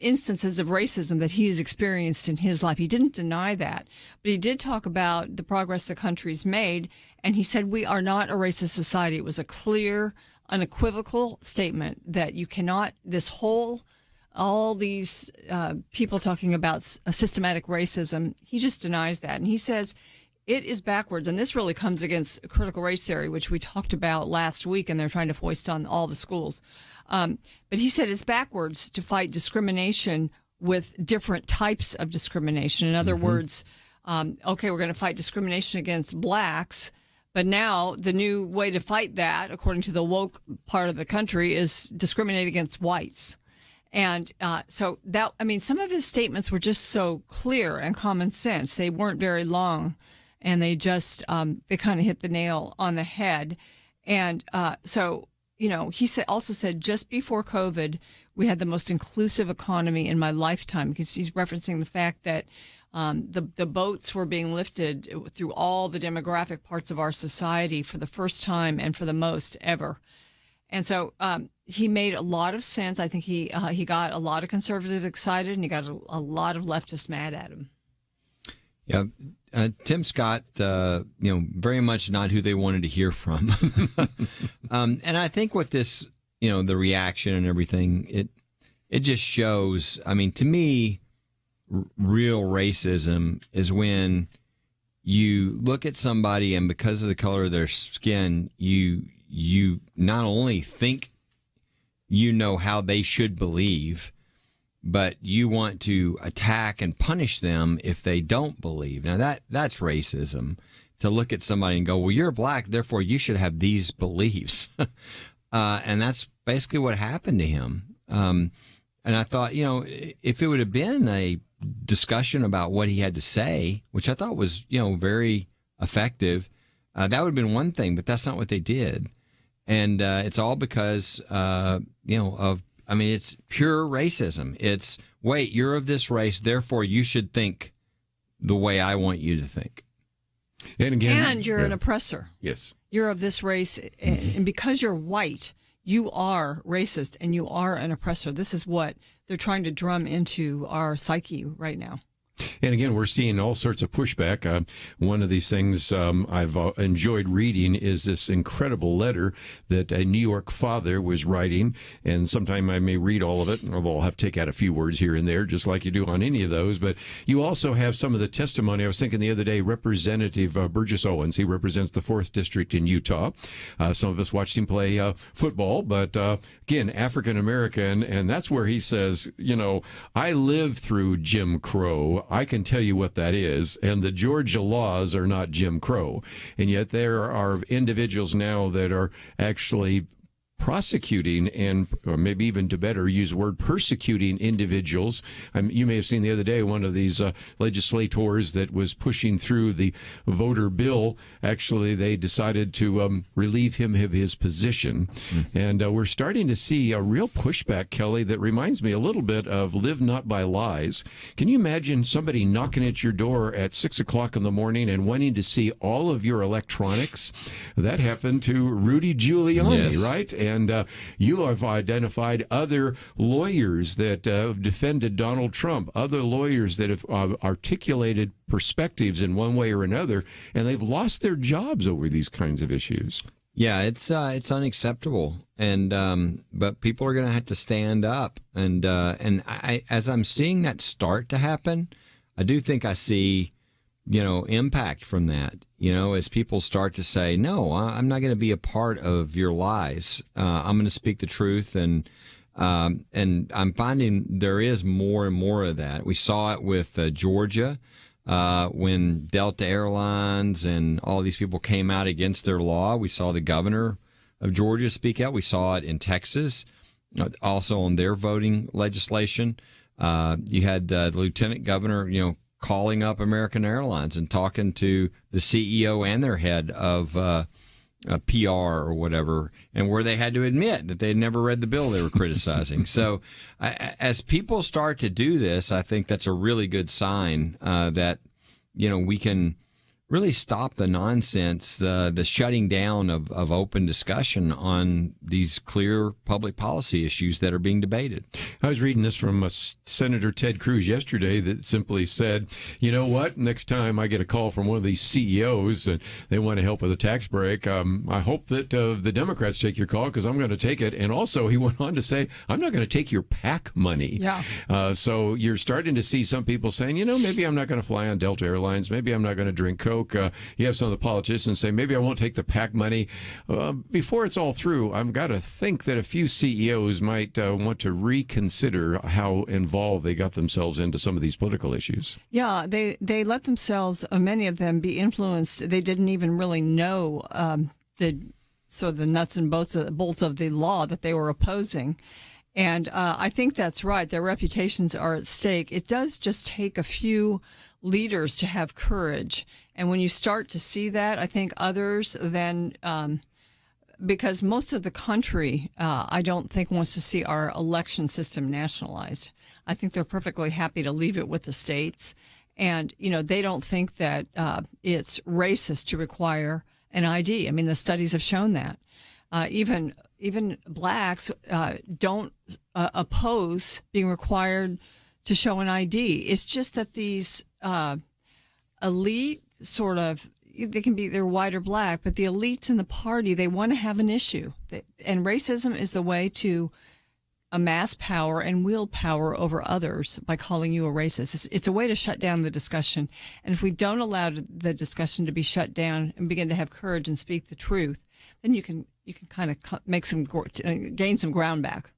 instances of racism that he's experienced in his life. He didn't deny that, but he did talk about the progress the country's made, and he said we are not a racist society. It was a clear, unequivocal statement that you cannot, all these people talking about a systematic racism, he just denies that. And he says it is backwards, and this really comes against critical race theory, which we talked about last week, and they're trying to foist on all the schools. But he said it's backwards to fight discrimination with different types of discrimination. In other words, okay, we're going to fight discrimination against blacks, but now the new way to fight that, according to the woke part of the country, is discriminate against whites. And so that, I mean, some of his statements were just so clear and common sense. They weren't very long, and they just they kind of hit the nail on the head. And so, you know, he also said just before COVID, we had the most inclusive economy in my lifetime, because he's referencing the fact that the boats were being lifted through all the demographic parts of our society for the first time and for the most ever. And so he made a lot of sense. I think he got a lot of conservatives excited, and he got a lot of leftists mad at him. Yeah, Tim Scott, very much not who they wanted to hear from. And I think with this, the reaction and everything, it just shows. I mean, to me, real racism is when you look at somebody and because of the color of their skin, you not only think you know how they should believe, but you want to attack and punish them if they don't believe. Now that's racism, to look at somebody and go, well, you're black, therefore you should have these beliefs. And that's basically what happened to him. And I thought, if it would have been a discussion about what he had to say, which I thought was, very effective, that would have been one thing, but that's not what they did. And it's all because, it's pure racism. It's, wait, you're of this race, therefore you should think the way I want you to think. And again, and you're an oppressor. Yes. You're of this race, and because you're white, you are racist and you are an oppressor. This is what they're trying to drum into our psyche right now. And again, we're seeing all sorts of pushback. One of these things I've enjoyed reading is this incredible letter that a New York father was writing. And sometime I may read all of it, although I'll have to take out a few words here and there, just like you do on any of those. But you also have some of the testimony. I was thinking the other day, Representative Burgess Owens, he represents the 4th District in Utah. Some of us watched him play football, but again, African American. And that's where he says, I lived through Jim Crow. I can tell you what that is, and the Georgia laws are not Jim Crow. And yet there are individuals now that are actually prosecuting or maybe even to better use the word persecuting individuals. You may have seen the other day one of these legislators that was pushing through the voter bill. Actually, they decided to relieve him of his position. And we're starting to see a real pushback, Kelly, that reminds me a little bit of Live Not by Lies. Can you imagine somebody knocking at your door at 6 o'clock in the morning and wanting to see all of your electronics? That happened to Rudy Giuliani, yes. Right? And you have identified other lawyers that defended Donald Trump, other lawyers that have articulated perspectives in one way or another, and they've lost their jobs over these kinds of issues. Yeah, it's unacceptable, and but people are going to have to stand up. And I, as I'm seeing that start to happen, I do think I see impact from that, as people start to say, no, I'm not going to be a part of your lies. I'm going to speak the truth. And I'm finding there is more and more of that. We saw it with Georgia. when Delta Airlines and all these people came out against their law. We saw the governor of Georgia speak out. We saw it in Texas, also on their voting legislation. You had the lieutenant governor, calling up American Airlines and talking to the CEO and their head of PR or whatever, and where they had to admit that they had never read the bill they were criticizing. So as people start to do this, I think that's a really good sign that, we can really stop the nonsense, the shutting down of open discussion on these clear public policy issues that are being debated. I was reading this from Senator Ted Cruz yesterday that simply said, you know what, next time I get a call from one of these CEOs and they want to help with a tax break, I hope that the Democrats take your call because I'm going to take it. And also he went on to say, I'm not going to take your PAC money. Yeah. So you're starting to see some people saying, maybe I'm not going to fly on Delta Airlines. Maybe I'm not going to drink Coke. You have some of the politicians say, maybe I won't take the PAC money. Before it's all through, I've got to think that a few CEOs might want to reconsider how involved they got themselves into some of these political issues. Yeah, they let themselves, many of them, be influenced. They didn't even really know the nuts and bolts of the law that they were opposing. And I think that's right. Their reputations are at stake. It does just take a few leaders to have courage. And when you start to see that, I think others then, because most of the country, I don't think wants to see our election system nationalized. I think they're perfectly happy to leave it with the states. And, they don't think that it's racist to require an ID. I mean, the studies have shown that. Even blacks don't oppose being required to show an ID. It's just that these elite sort of, they're white or black, but the elites in the party, they want to have an issue. And racism is the way to amass power and wield power over others by calling you a racist. It's a way to shut down the discussion. And if we don't allow the discussion to be shut down and begin to have courage and speak the truth, then you can kind of gain some ground back.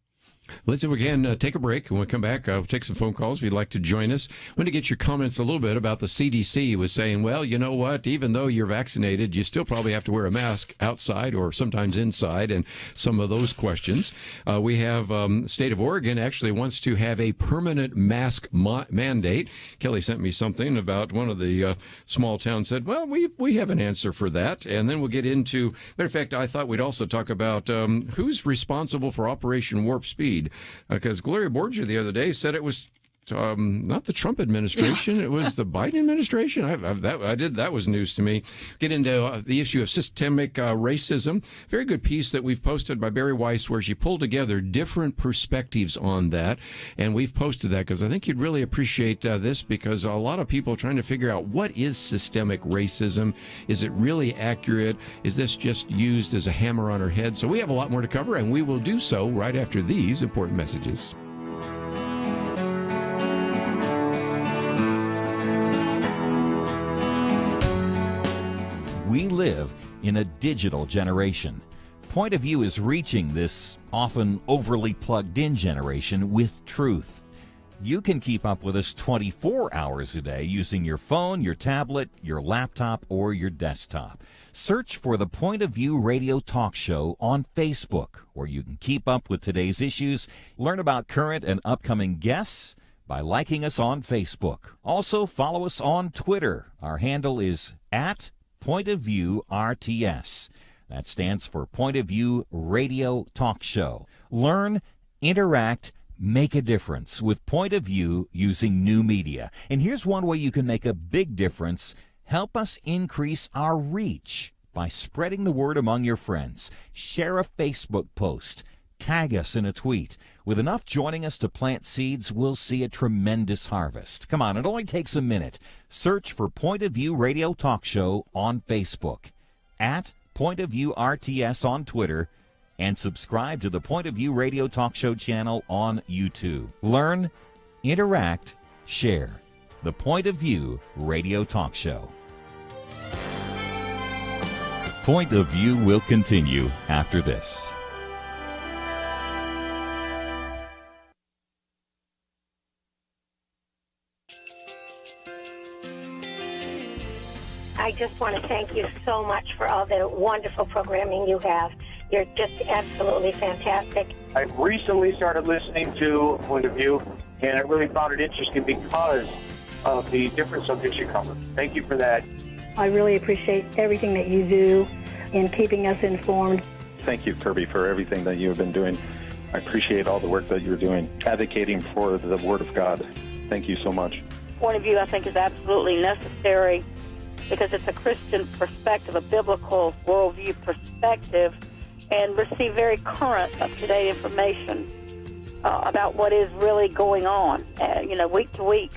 Let's see if we can take a break. When we come back, I'll take some phone calls if you'd like to join us. I want to get your comments a little bit about the CDC was saying, well, you know what, even though you're vaccinated, you still probably have to wear a mask outside or sometimes inside, and some of those questions. We have the state of Oregon actually wants to have a permanent mask mandate. Kelly sent me something about one of the small towns said, well, we have an answer for that. And then we'll get into, matter of fact, I thought we'd also talk about who's responsible for Operation Warp Speed. Because Gloria Borgia the other day said it was not the Trump administration, it was the Biden administration. That was news to me. Get into the issue of systemic racism. Very good piece that we've posted by Barry Weiss where she pulled together different perspectives on that. And we've posted that because I think you'd really appreciate this because a lot of people are trying to figure out what is systemic racism. Is it really accurate? Is this just used as a hammer on our head? So we have a lot more to cover, and we will do so right after these important messages. We live in a digital generation. Point of View is reaching this often overly plugged-in generation with truth. You can keep up with us 24 hours a day using your phone, your tablet, your laptop, or your desktop. Search for the Point of View Radio Talk Show on Facebook, where you can keep up with today's issues, learn about current and upcoming guests by liking us on Facebook. Also, follow us on Twitter. Our handle is @Point of View RTS. That stands for Point of View Radio Talk Show. Learn, interact, make a difference with Point of View using new media. And here's one way you can make a big difference. Help us increase our reach by spreading the word among your friends. Share a Facebook post. Tag us in a tweet. With enough joining us to plant seeds, we'll see a tremendous harvest. Come on, it only takes a minute. Search for Point of View Radio Talk Show on Facebook, @Point of View RTS on Twitter, and subscribe to the Point of View Radio Talk Show channel on YouTube. Learn, interact, share. The Point of View Radio Talk Show. Point of View will continue after this. I just want to thank you so much for all the wonderful programming you have. You're just absolutely fantastic. I recently started listening to Point of View, and I really found it interesting because of the different subjects you cover. Thank you for that. I really appreciate everything that you do in keeping us informed. Thank you, Kirby, for everything that you have been doing. I appreciate all the work that you're doing, advocating for the Word of God. Thank you so much. Point of View, I think, is absolutely necessary because it's a Christian perspective, a biblical worldview perspective, and receive very current, up-to-date information about what is really going on, week to week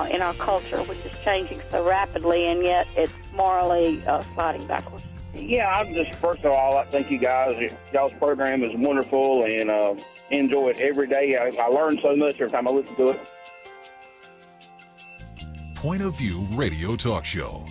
in our culture, which is changing so rapidly, and yet it's morally sliding backwards. Yeah, I'm just, first of all, I thank you guys. Y'all's program is wonderful, and enjoy it every day. I learn so much every time I listen to it. Point of View Radio Talk Show.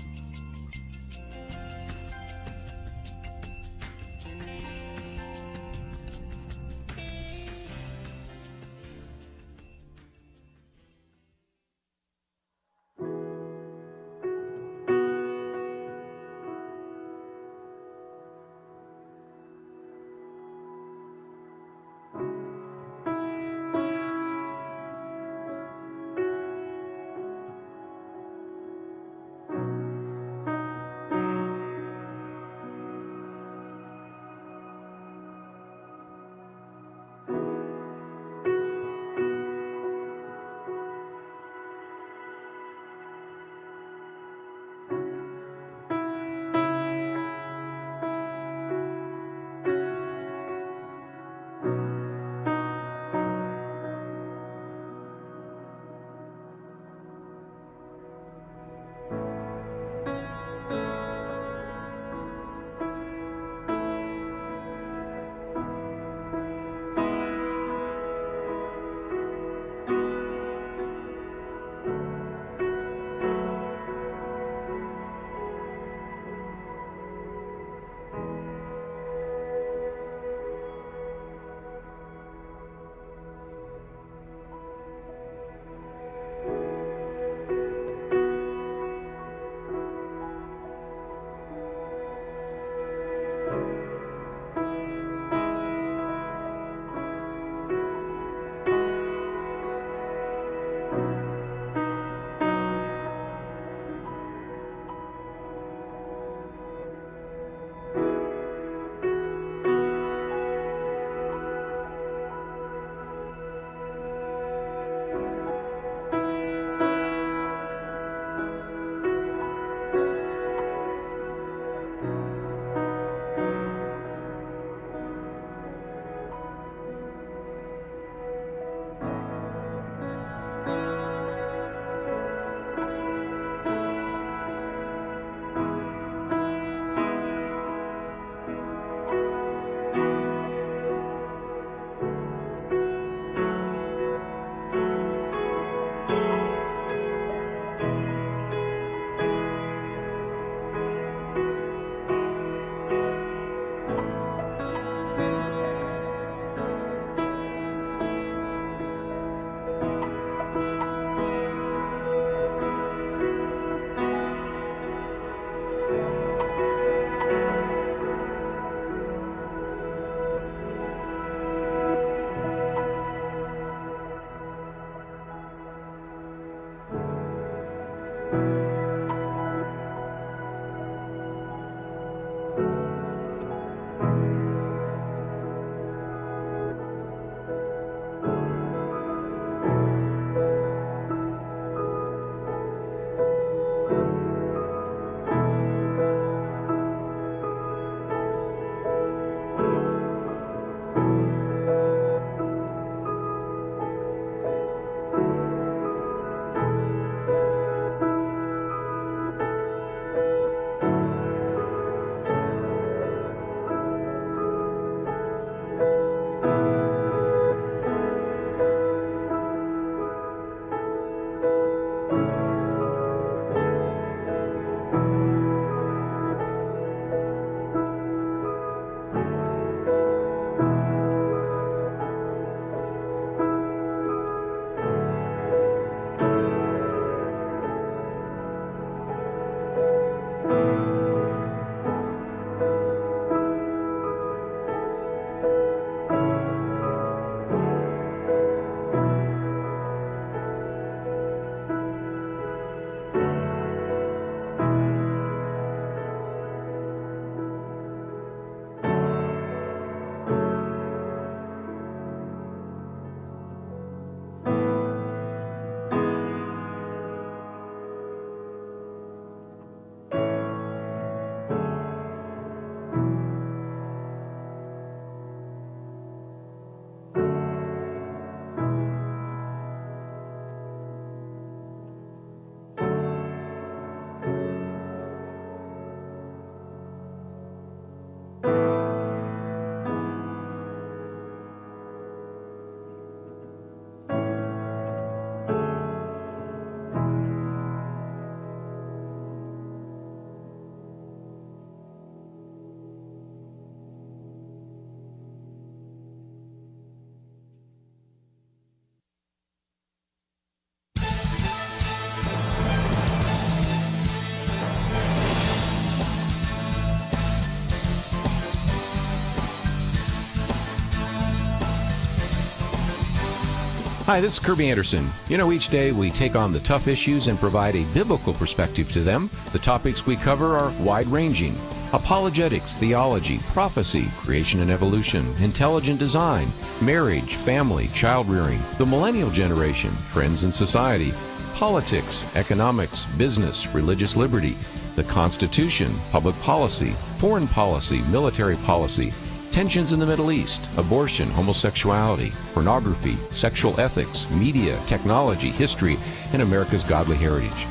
Hi, this is Kirby Anderson. You know, each day we take on the tough issues and provide a biblical perspective to them. The topics we cover are wide-ranging: apologetics, theology, prophecy, creation and evolution, intelligent design, marriage, family, child-rearing, the millennial generation, trends in society, politics, economics, business, religious liberty, the Constitution, public policy, foreign policy, military policy, tensions in the Middle East, abortion, homosexuality, pornography, sexual ethics, media, technology, history, and America's godly heritage.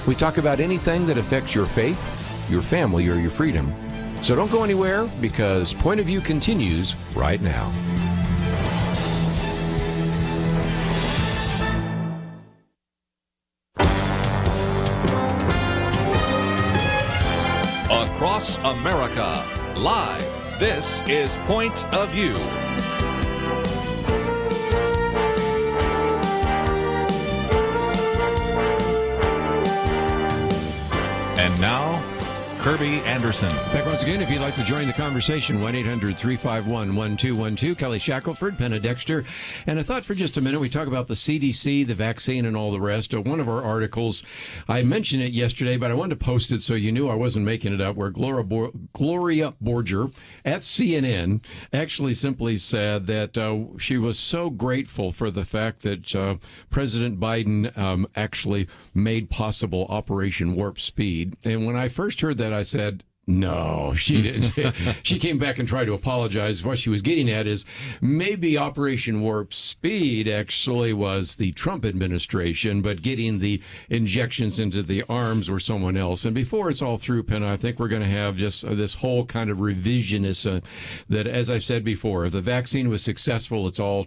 We talk about anything that affects your faith, your family, or your freedom. So don't go anywhere, because Point of View continues right now. Across America, live. This is Point of View. And now, Kirby Anderson. Back once again, if you'd like to join the conversation, 1-800-351-1212. Kelly Shackelford, Penna, Dexter. And I thought for just a minute we talk about the CDC, the vaccine, and all the rest. One of our articles, I mentioned it yesterday, but I wanted to post it so you knew I wasn't making it up, where Gloria Borger at CNN actually simply said that she was so grateful for the fact that President Biden actually made possible Operation Warp Speed. And when I first heard that, I said, no, she didn't. She came back and tried to apologize. What she was getting at is maybe Operation Warp Speed actually was the Trump administration, but getting the injections into the arms were someone else. And before it's all through, Penna, I think we're going to have just this whole kind of revisionist that, as I said before, if the vaccine was successful, it's all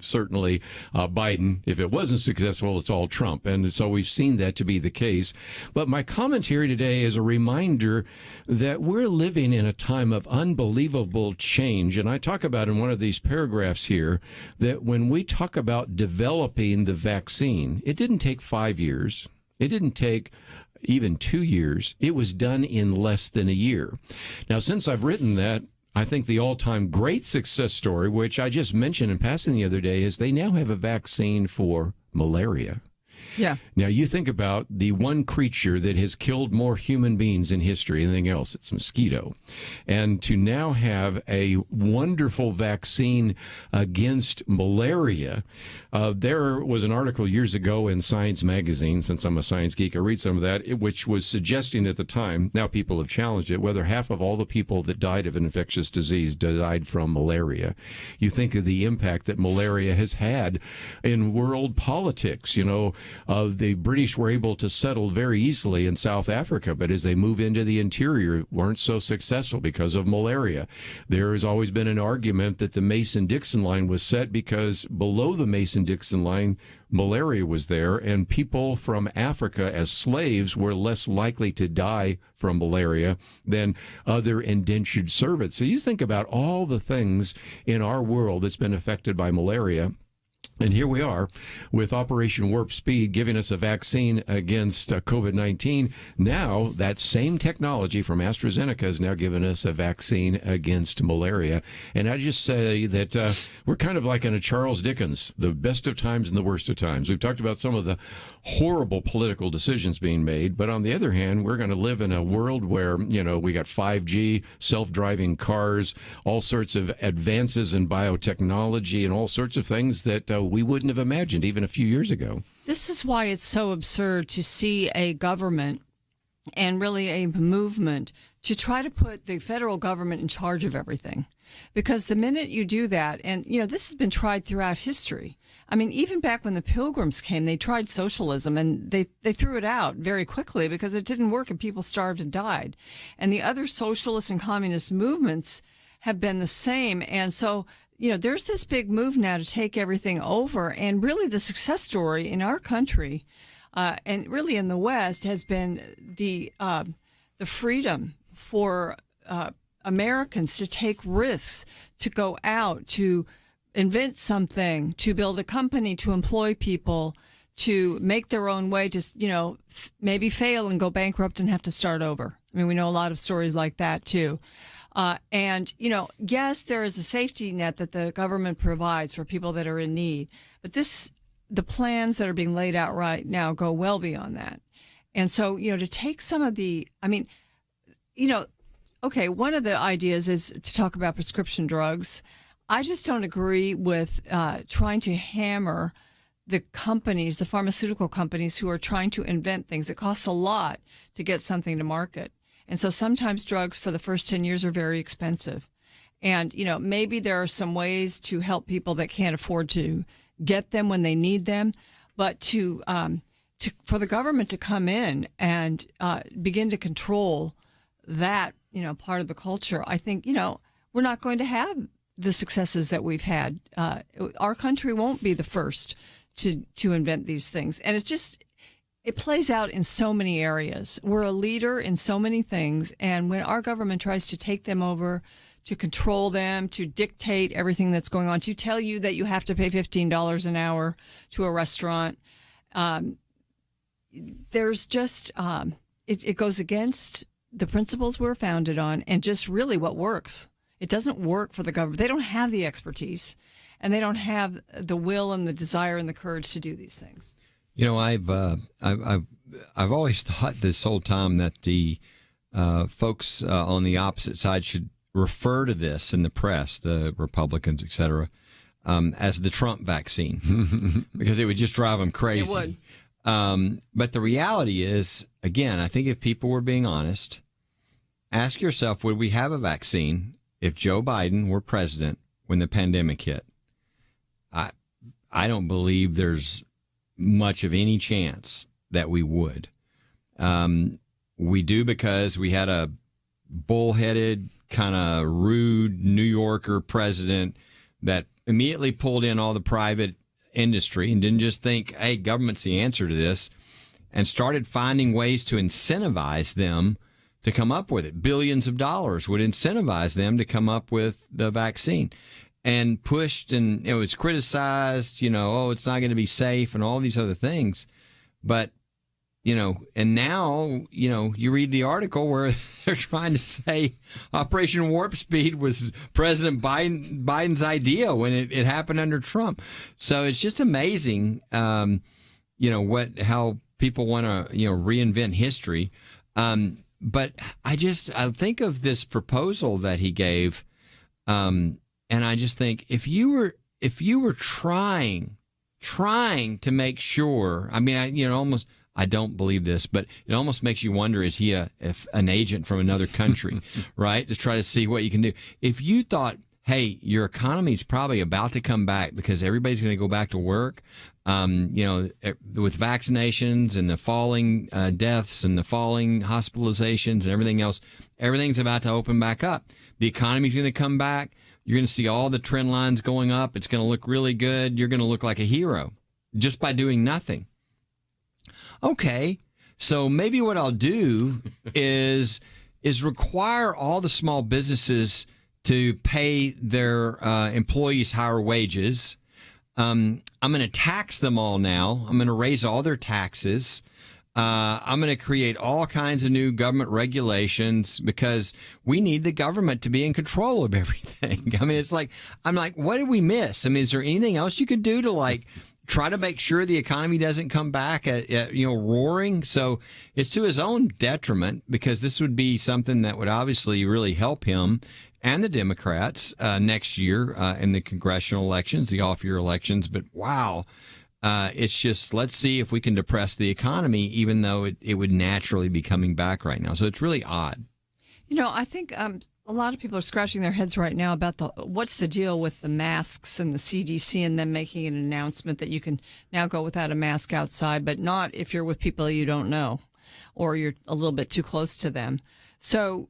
certainly Biden. If it wasn't successful, it's all Trump. And so we've seen that to be the case. But my commentary today is a reminder that we're living in a time of unbelievable change. And I talk about in one of these paragraphs here that when we talk about developing the vaccine, it didn't take 5 years. It didn't take even 2 years. It was done in less than a year. Now, since I've written that, I think the all-time great success story, which I just mentioned in passing the other day, is they now have a vaccine for malaria. Yeah. Now, you think about the one creature that has killed more human beings in history than anything else. It's mosquito. And to now have a wonderful vaccine against malaria. There was an article years ago in Science magazine, since I'm a science geek, I read some of that, which was suggesting at the time, now people have challenged it, whether half of all the people that died of an infectious disease died from malaria. You think of the impact that malaria has had in world politics. You know, the British were able to settle very easily in South Africa, but as they move into the interior, weren't so successful because of malaria. There has always been an argument that the Mason-Dixon line was set because below the Mason-Dixon line, malaria was there, and people from Africa as slaves were less likely to die from malaria than other indentured servants. So you think about all the things in our world that's been affected by malaria. And here we are with Operation Warp Speed giving us a vaccine against COVID-19. Now, that same technology from AstraZeneca has now given us a vaccine against malaria. And I just say that we're kind of like in a Charles Dickens, the best of times and the worst of times. We've talked about some of the horrible political decisions being made. But on the other hand, we're going to live in a world where, you know, we got 5G, self-driving cars, all sorts of advances in biotechnology and all sorts of things that we wouldn't have imagined even a few years ago. This is why it's so absurd to see a government and really a movement to try to put the federal government in charge of everything. Because the minute you do that, and, you know, this has been tried throughout history. I mean, even back when the Pilgrims came, they tried socialism and they threw it out very quickly because it didn't work and people starved and died. And the other socialist and communist movements have been the same. And so, you know, there's this big move now to take everything over. And really the success story in our country and really in the West has been the freedom for Americans to take risks, to go out, to invent something, to build a company, to employ people, to make their own way, to, you know, maybe fail and go bankrupt and have to start over. I mean, we know a lot of stories like that, too. And, you know, yes, there is a safety net that the government provides for people that are in need. But this the plans that are being laid out right now go well beyond that. And so, to take some of the, okay, one of the ideas is to talk about prescription drugs. I just don't agree with trying to hammer the companies, the pharmaceutical companies who are trying to invent things. It costs a lot to get something to market. And so sometimes drugs for the first 10 years are very expensive. And, maybe there are some ways to help people that can't afford to get them when they need them. But for the government to come in and begin to control that, part of the culture, I think, we're not going to have the successes that we've had. Our country won't be the first to invent these things. And it plays out in so many areas. We're a leader in so many things. And when our government tries to take them over, to control them, to dictate everything that's going on, to tell you that you have to pay $15 an hour to a restaurant, there's just, it goes against the principles we're founded on and just really what works. It doesn't work for the government. They don't have the expertise and they don't have the will and the desire and the courage to do these things. I've always thought this whole time that the folks on the opposite side should refer to this in the press, the Republicans, et cetera, as the Trump vaccine, because it would just drive them crazy. It would. But the reality is, again, I think if people were being honest, ask yourself, would we have a vaccine if Joe Biden were president when the pandemic hit? I don't believe there's much of any chance that we would. We do because we had a bullheaded, kind of rude New Yorker president that immediately pulled in all the private industry and didn't just think, hey, government's the answer to this, and started finding ways to incentivize them to come up with it. Billions of dollars would incentivize them to come up with the vaccine. And pushed, and it was criticized, it's not going to be safe and all these other things. But, and now, you read the article where they're trying to say Operation Warp Speed was President Biden's idea when it happened under Trump. So it's just amazing, how people want to, reinvent history. But I think of this proposal that he gave, and I just think if you were trying to make sure, I don't believe this, but it almost makes you wonder, is he an agent from another country, right? To try to see what you can do. If you thought, hey, your economy's probably about to come back because everybody's going to go back to work, with vaccinations and the falling deaths and the falling hospitalizations and everything else, everything's about to open back up. The economy's going to come back. You're going to see all the trend lines going up. It's going to look really good. You're going to look like a hero just by doing nothing. Okay, so maybe what I'll do is require all the small businesses to pay their employees higher wages. I'm going to tax them all now. I'm going to raise all their taxes. I'm going to create all kinds of new government regulations because we need the government to be in control of everything. I'm like, what did we miss? Is there anything else you could do to try to make sure the economy doesn't come back at roaring? So it's to his own detriment because this would be something that would obviously really help him and the Democrats next year in the congressional elections, the off-year elections. But wow. It's just, let's see if we can depress the economy, even though it would naturally be coming back right now. So it's really odd. I think a lot of people are scratching their heads right now about what's the deal with the masks and the CDC and them making an announcement that you can now go without a mask outside, but not if you're with people you don't know or you're a little bit too close to them. So,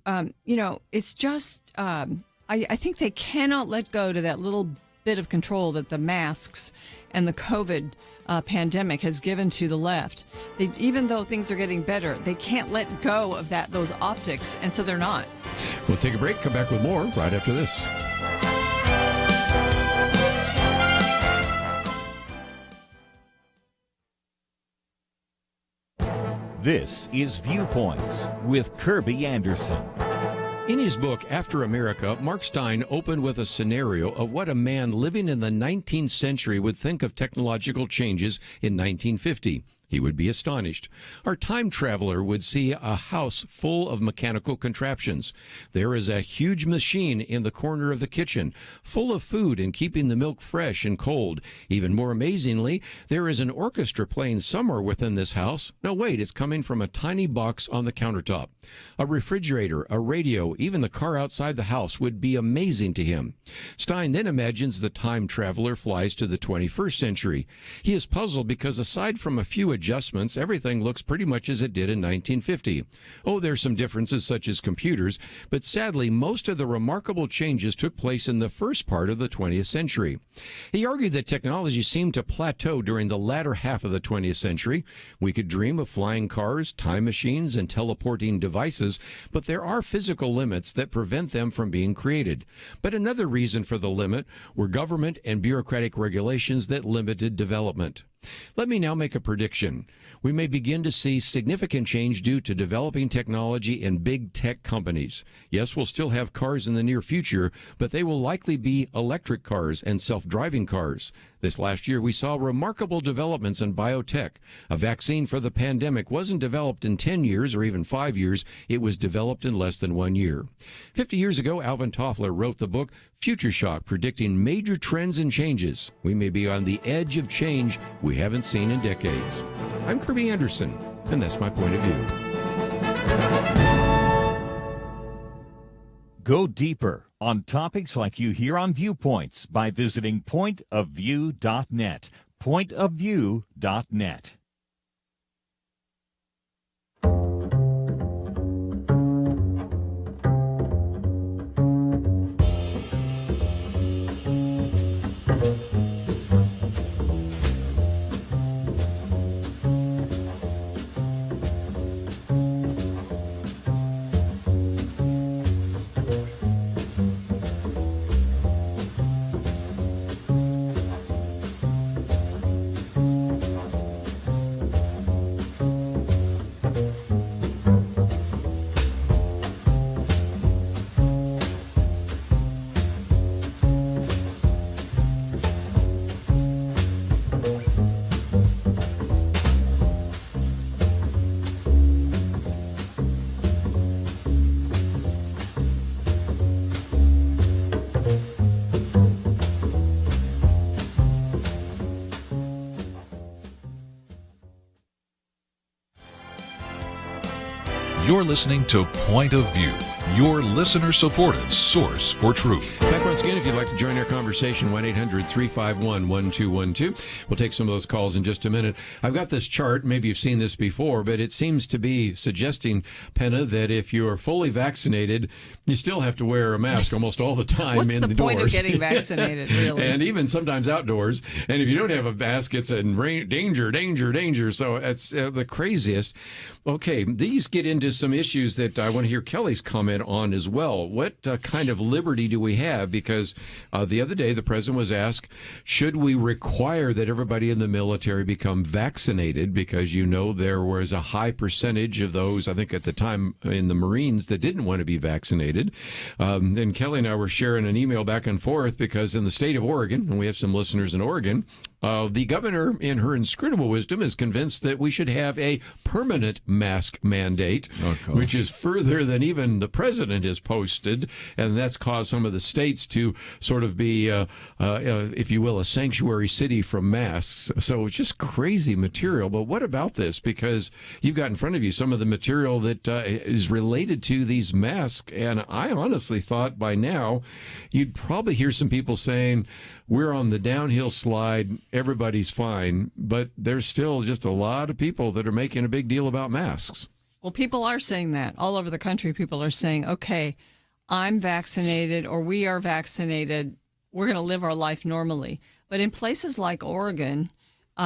it's just, I think they cannot let go to that little bit of control that the masks and the COVID pandemic has given to the left. Even though things are getting better, they can't let go of those optics, and so they're not. We'll take a break, come back with more right after this. This is Viewpoints with Kirby Anderson. In his book, After America, Mark Stein opened with a scenario of what a man living in the 19th century would think of technological changes in 1950. He would be astonished. Our time traveler would see a house full of mechanical contraptions. There is a huge machine in the corner of the kitchen, full of food and keeping the milk fresh and cold. Even more amazingly, there is an orchestra playing somewhere within this house. No, wait, it's coming from a tiny box on the countertop. A refrigerator, a radio, even the car outside the house would be amazing to him. Stein then imagines the time traveler flies to the 21st century. He is puzzled because aside from a few adjustments, everything looks pretty much as it did in 1950. Oh, there's some differences such as computers, but sadly, most of the remarkable changes took place in the first part of the 20th century. He argued that technology seemed to plateau during the latter half of the 20th century. We could dream of flying cars, time machines, and teleporting devices, but there are physical limits that prevent them from being created. But another reason for the limit were government and bureaucratic regulations that limited development. Let me now make a prediction. We may begin to see significant change due to developing technology in big tech companies. Yes, we'll still have cars in the near future, but they will likely be electric cars and self-driving cars. This last year, we saw remarkable developments in biotech. A vaccine for the pandemic wasn't developed in 10 years or even 5 years. It was developed in less than 1 year. 50 years ago, Alvin Toffler wrote the book Future Shock, predicting major trends and changes. We may be on the edge of change we haven't seen in decades. I'm Kirby Anderson, and that's my point of view. Go deeper on topics like you hear on Viewpoints by visiting pointofview.net. Pointofview.net. You're listening to Point of View, your listener-supported source for truth. Back once again, if you'd like to join our conversation, 1-800-351-1212. We'll take some of those calls in just a minute. I've got this chart. Maybe you've seen this before, but it seems to be suggesting, Penna, that if you're fully vaccinated, you still have to wear a mask almost all the time What's indoors. the point of getting vaccinated, really? And even sometimes outdoors. And if you don't have a mask, it's in danger. So it's the craziest. Okay, these get into some issues that I want to hear Kelly's comment on as well. What kind of liberty do we have? Because the other day the president was asked, should we require that everybody in the military become vaccinated? Because, you know, there was a high percentage of those, I think at the time in the Marines, that didn't want to be vaccinated. And Kelly and I were sharing an email back and forth because in the state of Oregon, and we have some listeners in Oregon, the governor, in her inscrutable wisdom, is convinced that we should have a permanent mask mandate, which is further than even the president has posted, and that's caused some of the states to sort of be, if you will, a sanctuary city from masks. So it's just crazy material. But what about this? Because you've got in front of you some of the material that is related to these masks, and I honestly thought by now you'd probably hear some people saying, we're on the downhill slide, everybody's fine, but there's still just a lot of people that are making a big deal about masks. Well, people are saying that. All over the country, people are saying, okay, I'm vaccinated or we are vaccinated. We're going to live our life normally. But in places like Oregon,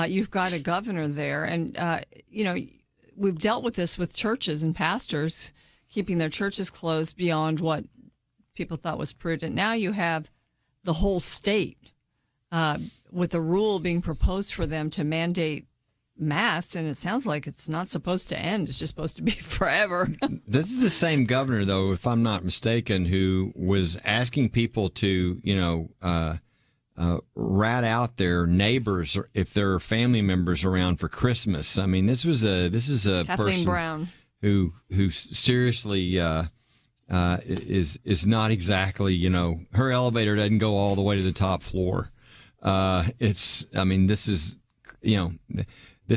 you've got a governor there. And, we've dealt with this with churches and pastors keeping their churches closed beyond what people thought was prudent. Now you have the whole state with a rule being proposed for them to mandate masked, and it sounds like it's not supposed to end. It's just supposed to be forever. This is the same governor, though, if I'm not mistaken, who was asking people to, rat out their neighbors if there are family members around for Christmas. I mean, this is a Kathleen person Brown. who seriously is not exactly, her elevator doesn't go all the way to the top floor. This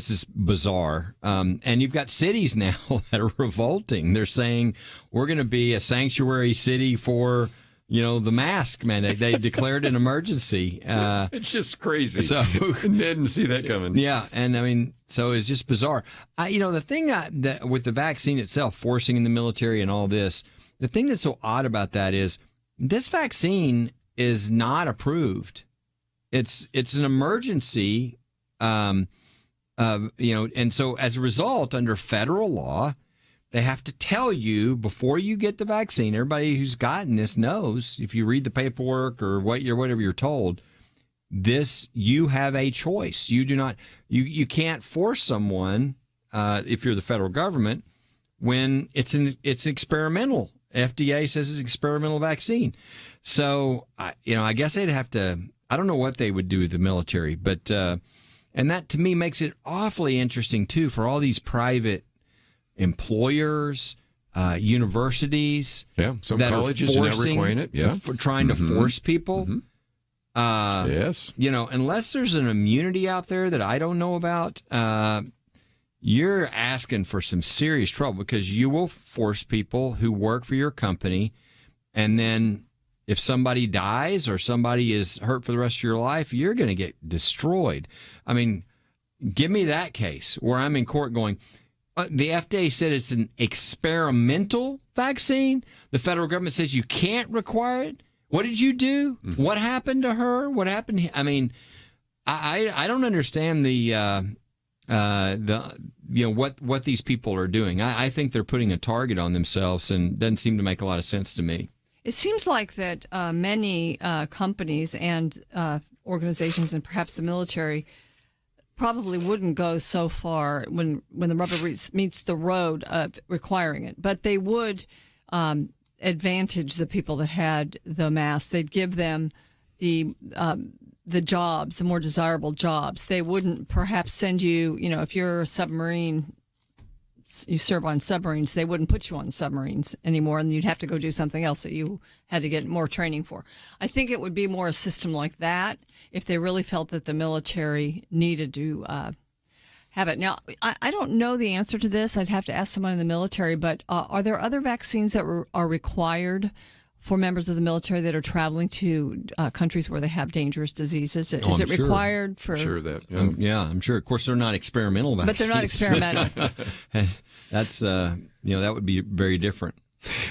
is bizarre. And you've got cities now that are revolting. They're saying we're going to be a sanctuary city for, the mask mandate. They declared an emergency. It's just crazy. So didn't see that coming. Yeah, and so it's just bizarre. The thing that with the vaccine itself, forcing in the military and all this, the thing that's so odd about that is this vaccine is not approved. It's an emergency, and so as a result, under federal law, they have to tell you before you get the vaccine. Everybody who's gotten this knows, if you read the paperwork or whatever you're told, you have a choice. You do not, you can't force someone, if you're the federal government, when it's experimental. FDA says it's experimental vaccine. So, I guess they'd have to, I don't know what they would do with the military, but, and that to me makes it awfully interesting too for all these private employers, universities. Yeah, some that colleges are now requiring it. Yeah, for trying to force people. Mm-hmm. Yes, unless there's an immunity out there that I don't know about, you're asking for some serious trouble because you will force people who work for your company, and then if somebody dies or somebody is hurt for the rest of your life, you're going to get destroyed. I mean, give me that case where I'm in court going, the FDA said it's an experimental vaccine. The federal government says you can't require it. What did you do? Mm-hmm. What happened to her? What happened? I mean, I don't understand what these people are doing. I think they're putting a target on themselves, and it doesn't seem to make a lot of sense to me. It seems like that many companies and organizations, and perhaps the military, probably wouldn't go so far when the rubber meets the road of requiring it, but they would advantage the people that had the mask. They'd give them the jobs, the more desirable jobs. They wouldn't perhaps send you, if you're a submarine, you serve on submarines, they wouldn't put you on submarines anymore, and you'd have to go do something else that you had to get more training for. I think it would be more a system like that if they really felt that the military needed to have it. Now, I don't know the answer to this. I'd have to ask someone in the military, but are there other vaccines that are required for members of the military that are traveling to countries where they have dangerous diseases? Is it required for? Sure that. Yeah, I'm sure. Of course, they're not experimental vaccines. But they're not experimental. That's that would be very different.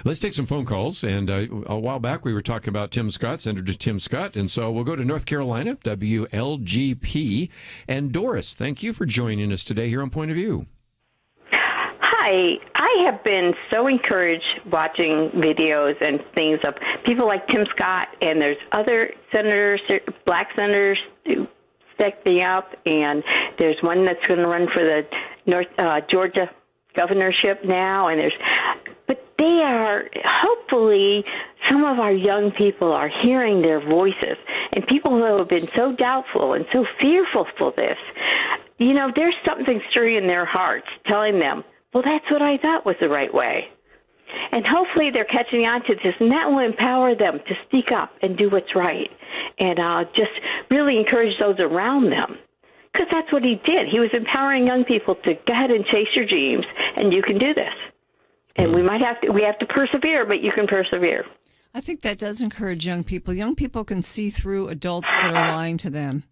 Let's take some phone calls. And a while back, we were talking about Tim Scott, Senator Tim Scott. And so we'll go to North Carolina, WLGP. And Doris, thank you for joining us today here on Point of View. Hi. I have been so encouraged watching videos and things of people like Tim Scott, and there's other senators, black senators, who stepping up. And there's one that's going to run for the Georgia governorship now. But they are, hopefully, some of our young people are hearing their voices. And people who have been so doubtful and so fearful for this, there's something stirring in their hearts telling them, well, that's what I thought was the right way. And hopefully they're catching on to this, and that will empower them to speak up and do what's right. And just really encourage those around them. Because that's what he did. He was empowering young people to go ahead and chase your dreams, and you can do this. And we have to persevere, but you can persevere. I think that does encourage young people. Young people can see through adults that are lying to them.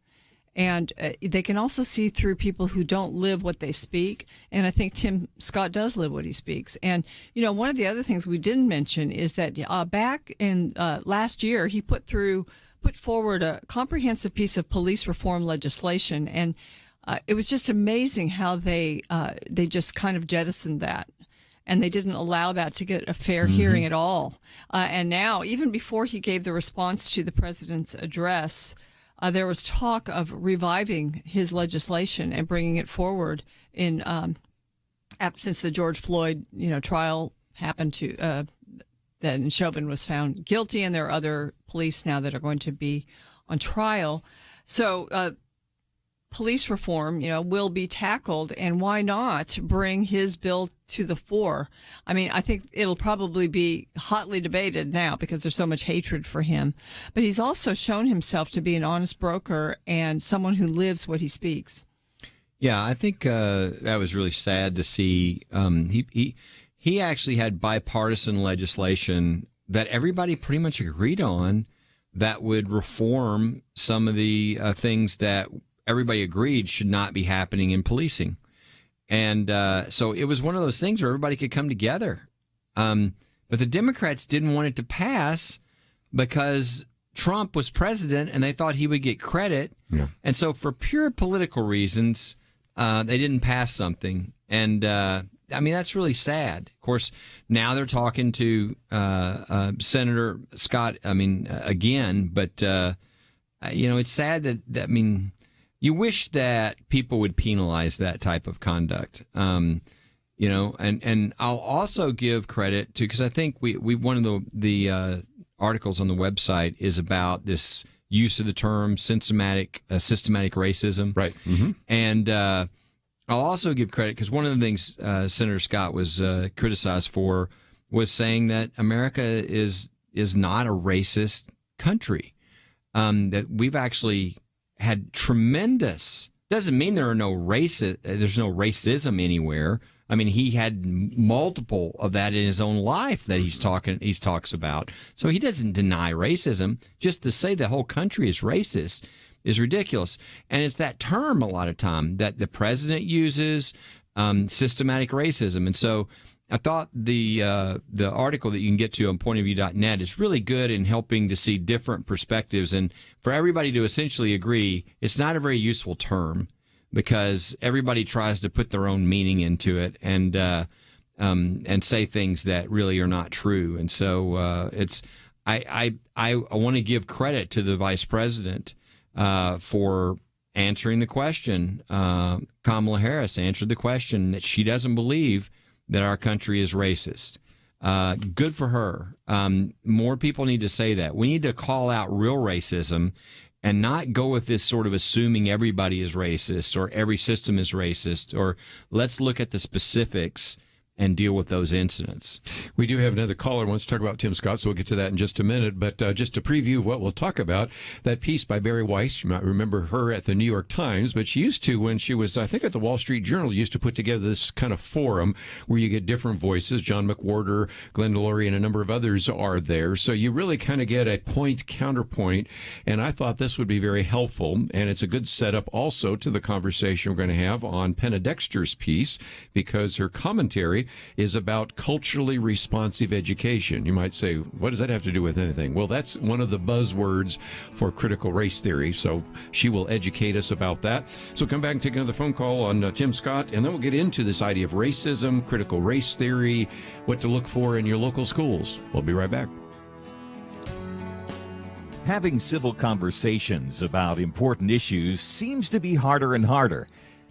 And they can also see through people who don't live what they speak. And I think Tim Scott does live what he speaks. And, one of the other things we didn't mention is that back in last year, he put forward a comprehensive piece of police reform legislation. And it was just amazing how they just kind of jettisoned that. And they didn't allow that to get a fair hearing at all. And now, even before he gave the response to the president's address, there was talk of reviving his legislation and bringing it forward in since the George Floyd trial happened to then Chauvin was found guilty, and there are other police now that are going to be on trial. So police reform, will be tackled, and why not bring his bill to the fore? I mean, I think it'll probably be hotly debated now because there's so much hatred for him. But he's also shown himself to be an honest broker and someone who lives what he speaks. Yeah, I think that was really sad to see. He actually had bipartisan legislation that everybody pretty much agreed on that would reform some of the things that everybody agreed should not be happening in policing. And so it was one of those things where everybody could come together. But the Democrats didn't want it to pass because Trump was president and they thought he would get credit. Yeah. And so for pure political reasons, they didn't pass something. And I mean, that's really sad. Of course, now they're talking to Senator Scott, again. But, it's sad that, you wish that people would penalize that type of conduct, and I'll also give credit to, because I think we one of the articles on the website is about this use of the term systematic racism. Right. Mm-hmm. And I'll also give credit because one of the things Senator Scott was criticized for was saying that America is not a racist country, that we've actually had tremendous, doesn't mean there's no racism anywhere. I mean, he had multiple of that in his own life that he talks about. So he doesn't deny racism. Just to say the whole country is racist is ridiculous. And it's that term a lot of time that the president uses, systematic racism. And so I thought the article that you can get to on pointofview.net is really good in helping to see different perspectives and for everybody to essentially agree it's not a very useful term because everybody tries to put their own meaning into it and say things that really are not true. And so I want to give credit to the vice president for answering the question. Kamala Harris answered the question that she doesn't believe that our country is racist. Good for her. More people need to say that. We need to call out real racism and not go with this sort of assuming everybody is racist or every system is racist, or let's look at the specifics and deal with those incidents. We do have another caller who wants to talk about Tim Scott, so we'll get to that in just a minute. But just to preview what we'll talk about, that piece by Barry Weiss, you might remember her at the New York Times, but she used to, when she was, I think, at the Wall Street Journal, used to put together this kind of forum where you get different voices. John McWhorter, Glenn Delory, and a number of others are there. So you really kind of get a point counterpoint, and I thought this would be very helpful. And it's a good setup also to the conversation we're going to have on Penna Dexter's piece, because her commentary is about culturally responsive education. You might say, what does that have to do with anything? Well, that's one of the buzzwords for critical race theory, so she will educate us about that. So come back and take another phone call on Tim Scott, and then we'll get into this idea of racism, critical race theory, what to look for in your local schools. We'll be right back. Having civil conversations about important issues seems to be harder and harder.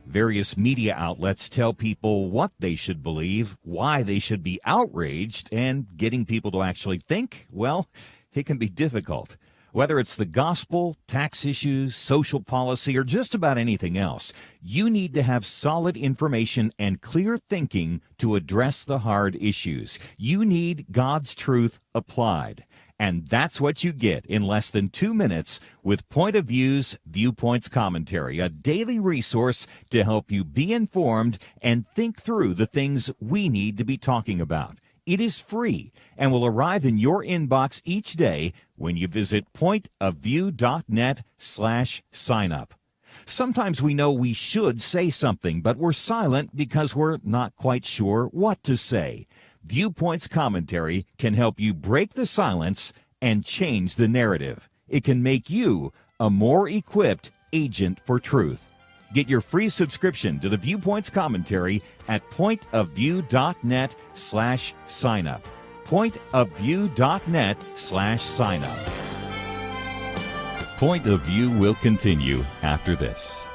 Various media outlets tell people what they should believe, why they should be outraged, and getting people to actually think, well, it can be difficult. Whether it's the gospel, tax issues, social policy, or just about anything else, you need to have solid information and clear thinking to address the hard issues. You need God's truth applied. And that's what you get in less than 2 minutes with Point of View's Viewpoints Commentary, a daily resource to help you be informed and think through the things we need to be talking about. It is free and will arrive in your inbox each day when you visit pointofview.net/signup. Sometimes we know we should say something, but we're silent because we're not quite sure what to say. Viewpoints Commentary can help you break the silence and change the narrative. It can make you a more equipped agent for truth. Get your free subscription to the Viewpoints Commentary at pointofview.net/signup. Pointofview.net/signup. Point of View will continue after this.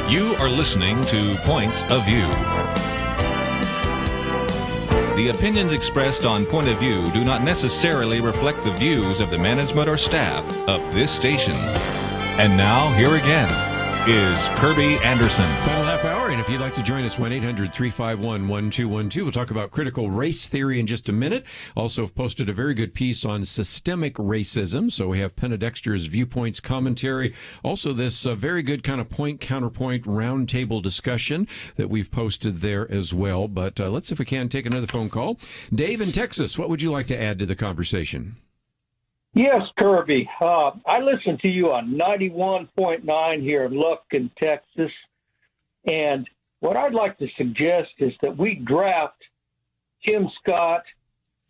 You are listening to Point of View. The opinions expressed on Point of View do not necessarily reflect the views of the management or staff of this station. And now, here again is Kirby Anderson. Final half hour, and if you'd like to join us, 1-800-351-1212. We'll talk about critical race theory in just a minute. Also, have posted a very good piece on systemic racism. So we have Penna Dexter's viewpoints commentary. Also, this very good kind of point-counterpoint roundtable discussion that we've posted there as well. But let's, if we can, take another phone call. Dave in Texas, what would you like to add to the conversation? Yes, Kirby. I listen to you on 91.9 here in Lufkin, Texas. And what I'd like to suggest is that we draft Tim Scott,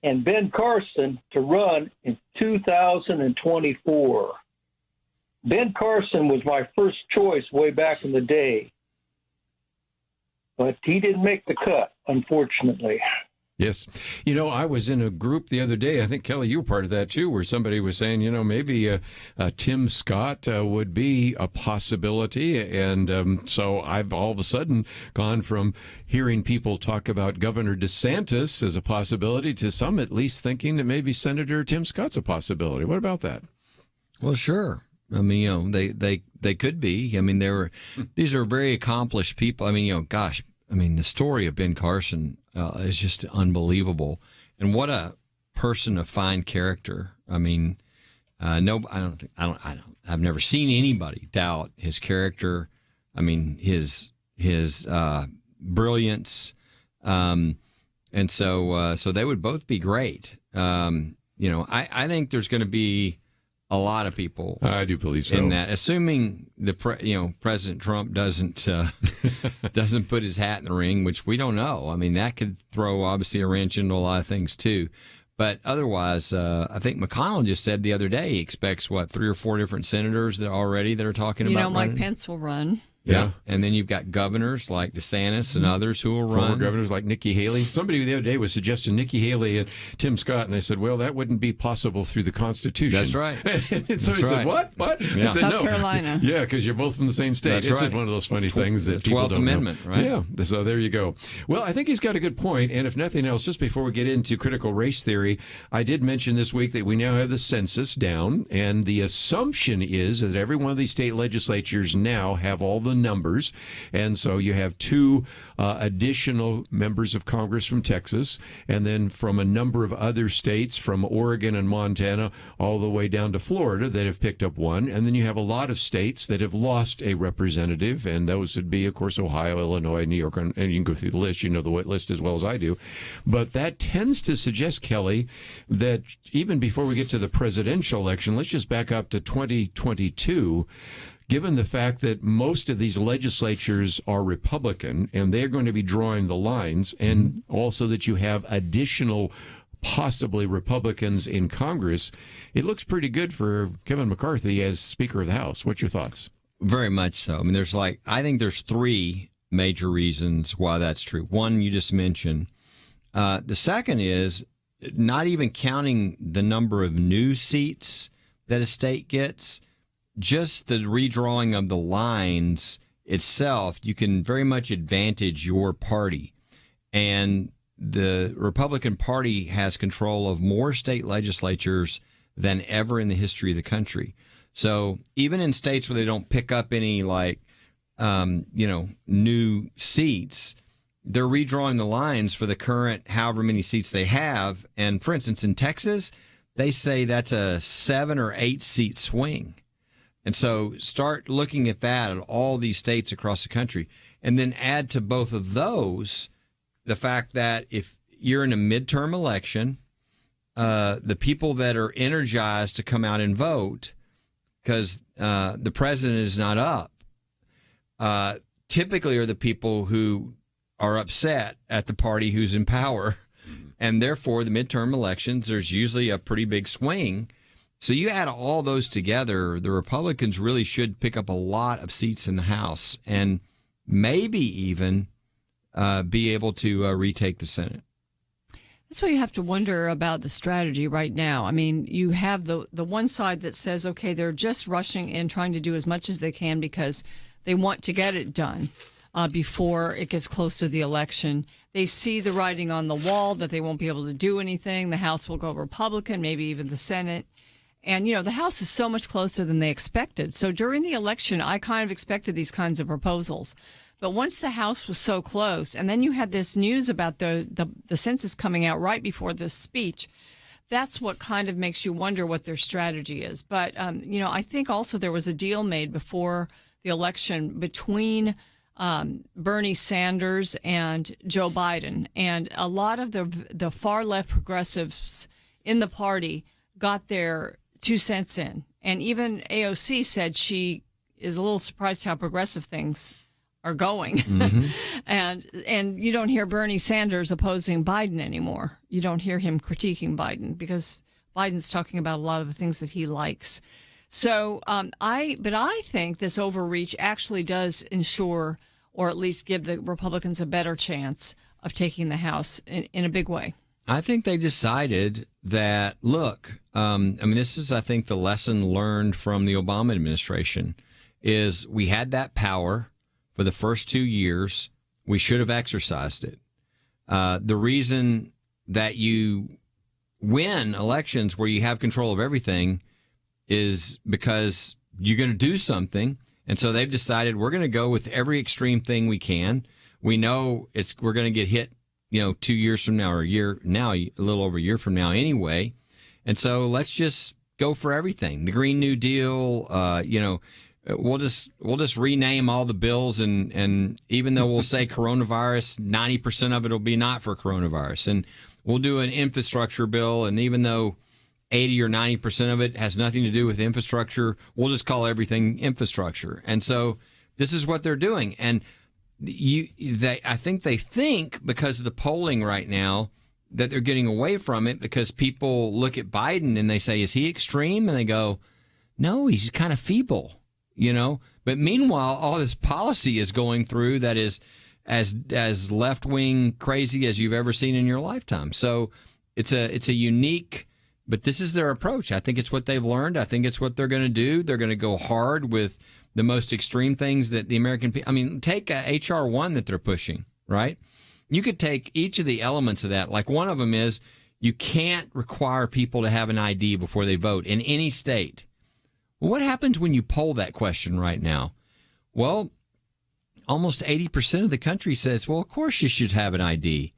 and Ben Carson to run in 2024. Ben Carson was my first choice way back in the day, but he didn't make the cut, unfortunately. Yes. I was in a group the other day, I think, Kelly, you were part of that too, where somebody was saying, maybe Tim Scott would be a possibility. And so I've all of a sudden gone from hearing people talk about Governor DeSantis as a possibility to some at least thinking that maybe Senator Tim Scott's a possibility. What about that? Well, sure. I mean, they could be. I mean, these are very accomplished people. I mean, gosh, the story of Ben Carson is just unbelievable, and what a person of fine character. I mean, I've never seen anybody doubt his character. I mean, his brilliance, and so they would both be great. I think there's going to be a lot of people. I do believe so. In that, assuming President Trump doesn't put his hat in the ring, which we don't know. I mean, that could throw obviously a wrench into a lot of things too. But otherwise, I think McConnell just said the other day he expects 3 or 4 different senators that are talking about. Mike running. Pence will run. Yeah. And then you've got governors like DeSantis and others who will run. Former governors like Nikki Haley. Somebody the other day was suggesting Nikki Haley and Tim Scott, and I said, well, that wouldn't be possible through the Constitution. That's right. And so he said, what? Yeah. I said, South Carolina. Yeah, because you're both from the same state. That's It's right. just one of those funny things that the people 12th don't Amendment, know. right? Yeah, so there you go. Well, I think he's got a good point, and if nothing else, just before we get into critical race theory, I did mention this week that we now have the census down, and the assumption is that every one of these state legislatures now have all the numbers. And so you have 2 additional members of Congress from Texas, and then from a number of other states, from Oregon and Montana all the way down to Florida, that have picked up 1. And then you have a lot of states that have lost a representative, and those would be, of course, Ohio, Illinois, New York, and you can go through the list. You know the list as well as I do. But that tends to suggest, Kelly, that even before we get to the presidential election, let's just back up to 2022. Given the fact that most of these legislatures are Republican and they're going to be drawing the lines, and also that you have additional possibly Republicans in Congress, it looks pretty good for Kevin McCarthy as Speaker of the House. What's your thoughts? Very much so. I mean, I think there's 3 major reasons why that's true. One, you just mentioned. The second is not even counting the number of new seats that a state gets. Just the redrawing of the lines itself, you can very much advantage your party. And the Republican Party has control of more state legislatures than ever in the history of the country. So even in states where they don't pick up any new seats, they're redrawing the lines for the current however many seats they have. And for instance, in Texas, they say that's a 7 or 8 seat swing. And so start looking at that at all these states across the country, and then add to both of those the fact that if you're in a midterm election, the people that are energized to come out and vote because the president is not up, typically are the people who are upset at the party who's in power. And therefore, the midterm elections, there's usually a pretty big swing. So you add all those together, the Republicans really should pick up a lot of seats in the House and maybe even be able to retake the Senate. That's why you have to wonder about the strategy right now. I mean, you have the one side that says, okay, they're just rushing in, trying to do as much as they can because they want to get it done before it gets close to the election. They see the writing on the wall that they won't be able to do anything. The House will go Republican, maybe even the Senate. And, the House is so much closer than they expected. So during the election, I kind of expected these kinds of proposals. But once the House was so close, and then you had this news about the census coming out right before this speech, that's what kind of makes you wonder what their strategy is. But, I think also there was a deal made before the election between Bernie Sanders and Joe Biden. And a lot of the far left progressives in the party got their 2 cents in. And even AOC said she is a little surprised how progressive things are going. And you don't hear Bernie Sanders opposing Biden anymore. You don't hear him critiquing Biden because Biden's talking about a lot of the things that he likes. So I think this overreach actually does ensure, or at least give the Republicans a better chance of taking the House in a big way. I think they decided that, look, this is, I think, the lesson learned from the Obama administration is we had that power for the first 2 years. We should have exercised it. The reason that you win elections where you have control of everything is because you're going to do something. And so they've decided we're going to go with every extreme thing we can. We know we're going to get hit, 2 years from now or a year now, a little over a year from now anyway. And so let's just go for everything. The Green New Deal, we'll just rename all the bills, and even though we'll say coronavirus, 90% of it will be not for coronavirus. And we'll do an infrastructure bill, and even though 80 or 90% of it has nothing to do with infrastructure, we'll just call everything infrastructure. And so this is what they're doing. And I think they think because of the polling right now that they're getting away from it because people look at Biden and they say, is he extreme? And they go, no, he's kind of feeble, But meanwhile, all this policy is going through that is as left-wing crazy as you've ever seen in your lifetime. So it's a unique, but this is their approach. I think it's what they've learned. I think it's what they're going to do. They're going to go hard with the most extreme things that the American people, take H.R. 1 that they're pushing, right? You could take each of the elements of that. Like one of them is you can't require people to have an ID before they vote in any state. Well, what happens when you poll that question right now? Well, almost 80% of the country says, well, of course you should have an ID.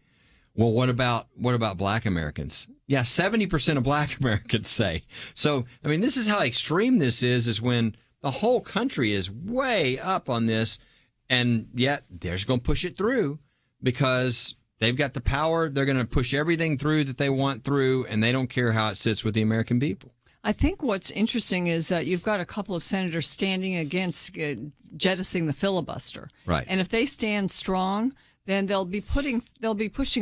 Well, what about black Americans? Yeah, 70% of black Americans say. So, this is how extreme this is when the whole country is way up on this, and yet they're just going to push it through because they've got the power. They're going to push everything through that they want through, and they don't care how it sits with the American people. I think what's interesting is that you've got a couple of senators standing against jettisoning the filibuster. Right. And if they stand strong, then they'll be pushing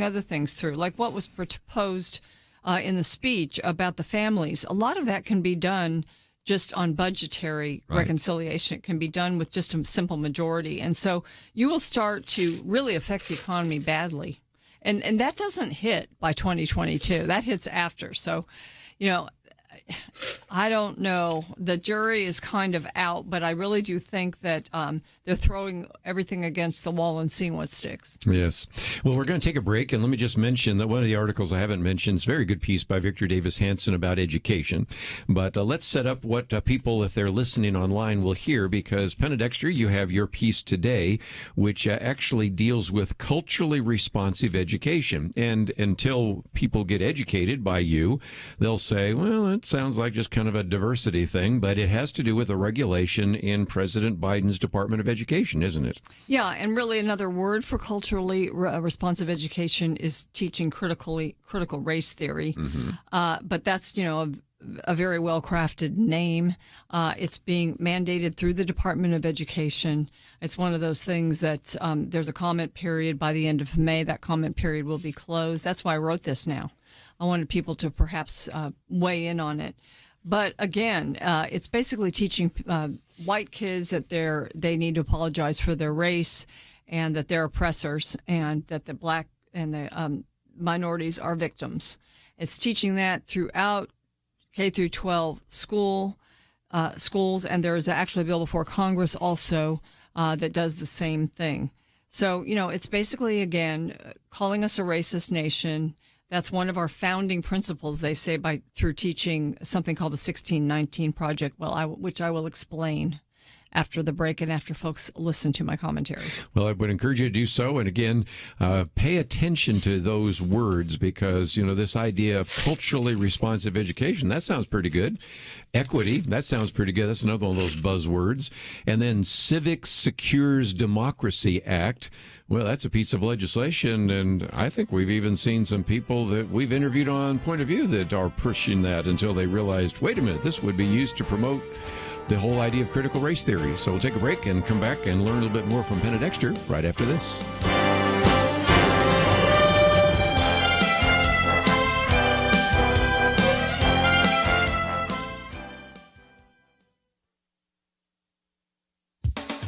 other things through, like what was proposed in the speech about the families. A lot of that can be done just on budgetary reconciliation. It can be done with just a simple majority. And so you will start to really affect the economy badly. And that doesn't hit by 2022. That hits after. So, I don't know. The jury is kind of out, but I really do think that they're throwing everything against the wall and seeing what sticks. Yes. Well, we're going to take a break, and let me just mention that one of the articles I haven't mentioned is a very good piece by Victor Davis Hanson about education. But let's set up what people, if they're listening online, will hear, because Penna Dexter, you have your piece today, which actually deals with culturally responsive education. And until people get educated by you, they'll say, well, it sounds like just kind of a diversity thing, but it has to do with a regulation in President Biden's Department of Education, isn't it? Yeah, and really another word for culturally responsive education is teaching critical race theory. But that's, a very well-crafted name. It's being mandated through the Department of Education. It's one of those things that there's a comment period by the end of May. That comment period will be closed. That's why I wrote this now. I wanted people to perhaps weigh in on it. But again, it's basically teaching white kids that they need to apologize for their race and that they're oppressors and that the black and the minorities are victims. It's teaching that throughout K through 12 schools, and there is actually a bill before Congress also that does the same thing. So, it's basically, again, calling us a racist nation. That's one of our founding principles, they say, through teaching something called the 1619 Project, which I will explain after the break and after folks listen to my commentary. Well, I would encourage you to do so. And again, pay attention to those words because, this idea of culturally responsive education, that sounds pretty good. Equity, that sounds pretty good. That's another one of those buzzwords. And then Civics Secures Democracy Act. Well, that's a piece of legislation, and I think we've even seen some people that we've interviewed on Point of View that are pushing that until they realized, wait a minute, this would be used to promote the whole idea of critical race theory. So we'll take a break and come back and learn a little bit more from Penna Dexter right after this.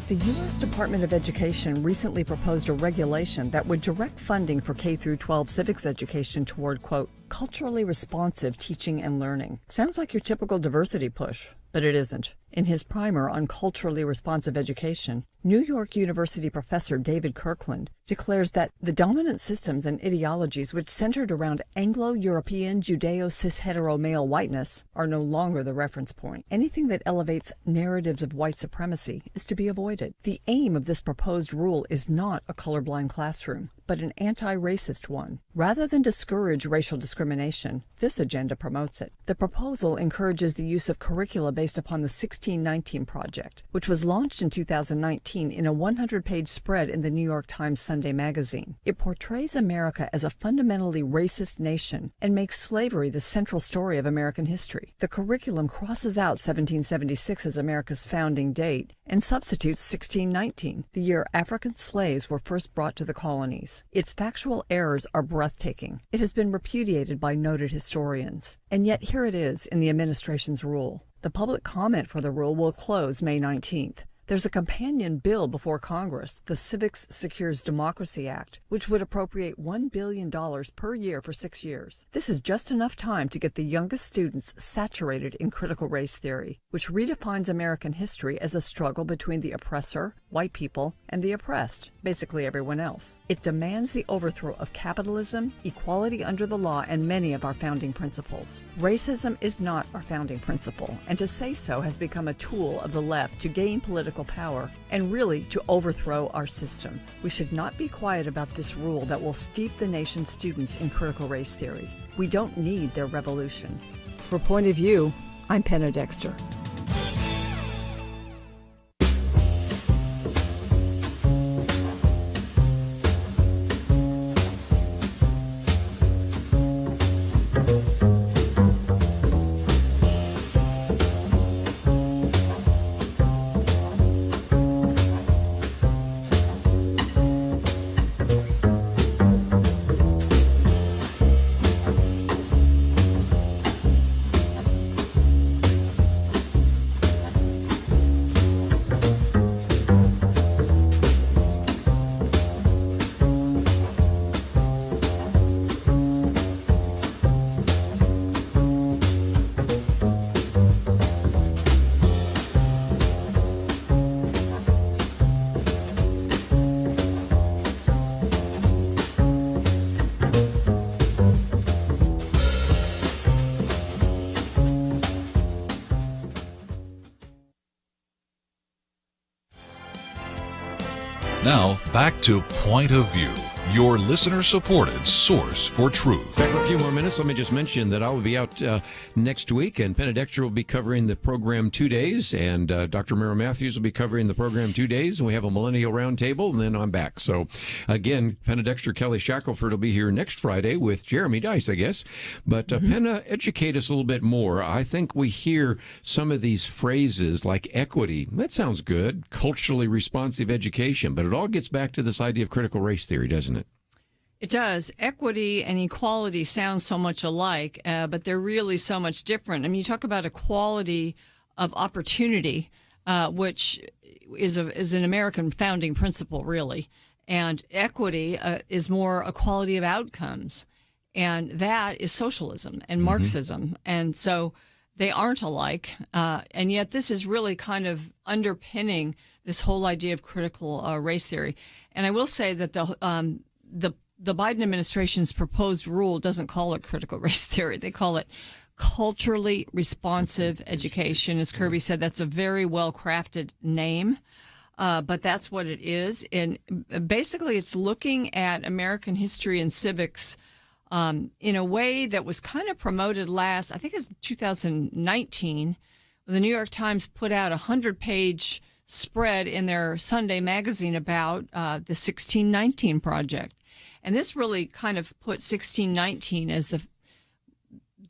The U.S. Department of Education recently proposed a regulation that would direct funding for K through 12 civics education toward, quote, culturally responsive teaching and learning. Sounds like your typical diversity push, but it isn't. In his primer on culturally responsive education, New York University professor David Kirkland declares that the dominant systems and ideologies which centered around Anglo-European Judeo-cis-hetero male whiteness are no longer the reference point. Anything that elevates narratives of white supremacy is to be avoided. The aim of this proposed rule is not a colorblind classroom, but an anti-racist one. Rather than discourage racial discrimination, this agenda promotes it. The proposal encourages the use of curricula based upon the 1619 Project, which was launched in 2019 in a 100-page spread in the New York Times Sunday magazine. It portrays America as a fundamentally racist nation and makes slavery the central story of American history. The curriculum crosses out 1776 as America's founding date and substitutes 1619, the year African slaves were first brought to the colonies. Its factual errors are breathtaking. It has been repudiated by noted historians, and yet here it is in the administration's rule. The public comment for the rule will close May 19th. There's a companion bill before Congress, the Civics Secures Democracy Act, which would appropriate $1 billion per year for 6 years. This is just enough time to get the youngest students saturated in critical race theory, which redefines American history as a struggle between the oppressor, white people, and the oppressed, basically everyone else. It demands the overthrow of capitalism, equality under the law, and many of our founding principles. Racism is not our founding principle, and to say so has become a tool of the left to gain political power and really to overthrow our system. We should not be quiet about this rule that will steep the nation's students in critical race theory. We don't need their revolution. For Point of View, I'm Penna Dexter. Now, back to Point of View, your listener-supported source for truth. Back for a few more minutes, let me just mention that I will be out next week, and Penna Dexter will be covering the program 2 days, and Dr. Mara Matthews will be covering the program 2 days, and we have a Millennial Roundtable, and then I'm back. So, again, Penna Dexter, Kelly Shackelford will be here next Friday with Jeremy Dice, I guess. But Penna, educate us a little bit more. I think we hear some of these phrases like equity. That sounds good, culturally responsive education, but it all gets back to this idea of critical race theory, doesn't it? It does. Equity and equality sound so much alike, but they're really so much different. I mean, you talk about equality of opportunity, which is an American founding principle, really. And equity is more equality of outcomes. And that is socialism and Marxism. And so they aren't alike. And yet this is really kind of underpinning this whole idea of critical race theory. And I will say that the Biden administration's proposed rule doesn't call it critical race theory. They call it culturally responsive education. As Kirby said, that's a very well-crafted name, but that's what it is. And basically, it's looking at American history and civics in a way that was kind of promoted last, I think it's 2019, when the New York Times put out a 100-page spread in their Sunday magazine about the 1619 Project. And this really kind of put 1619 as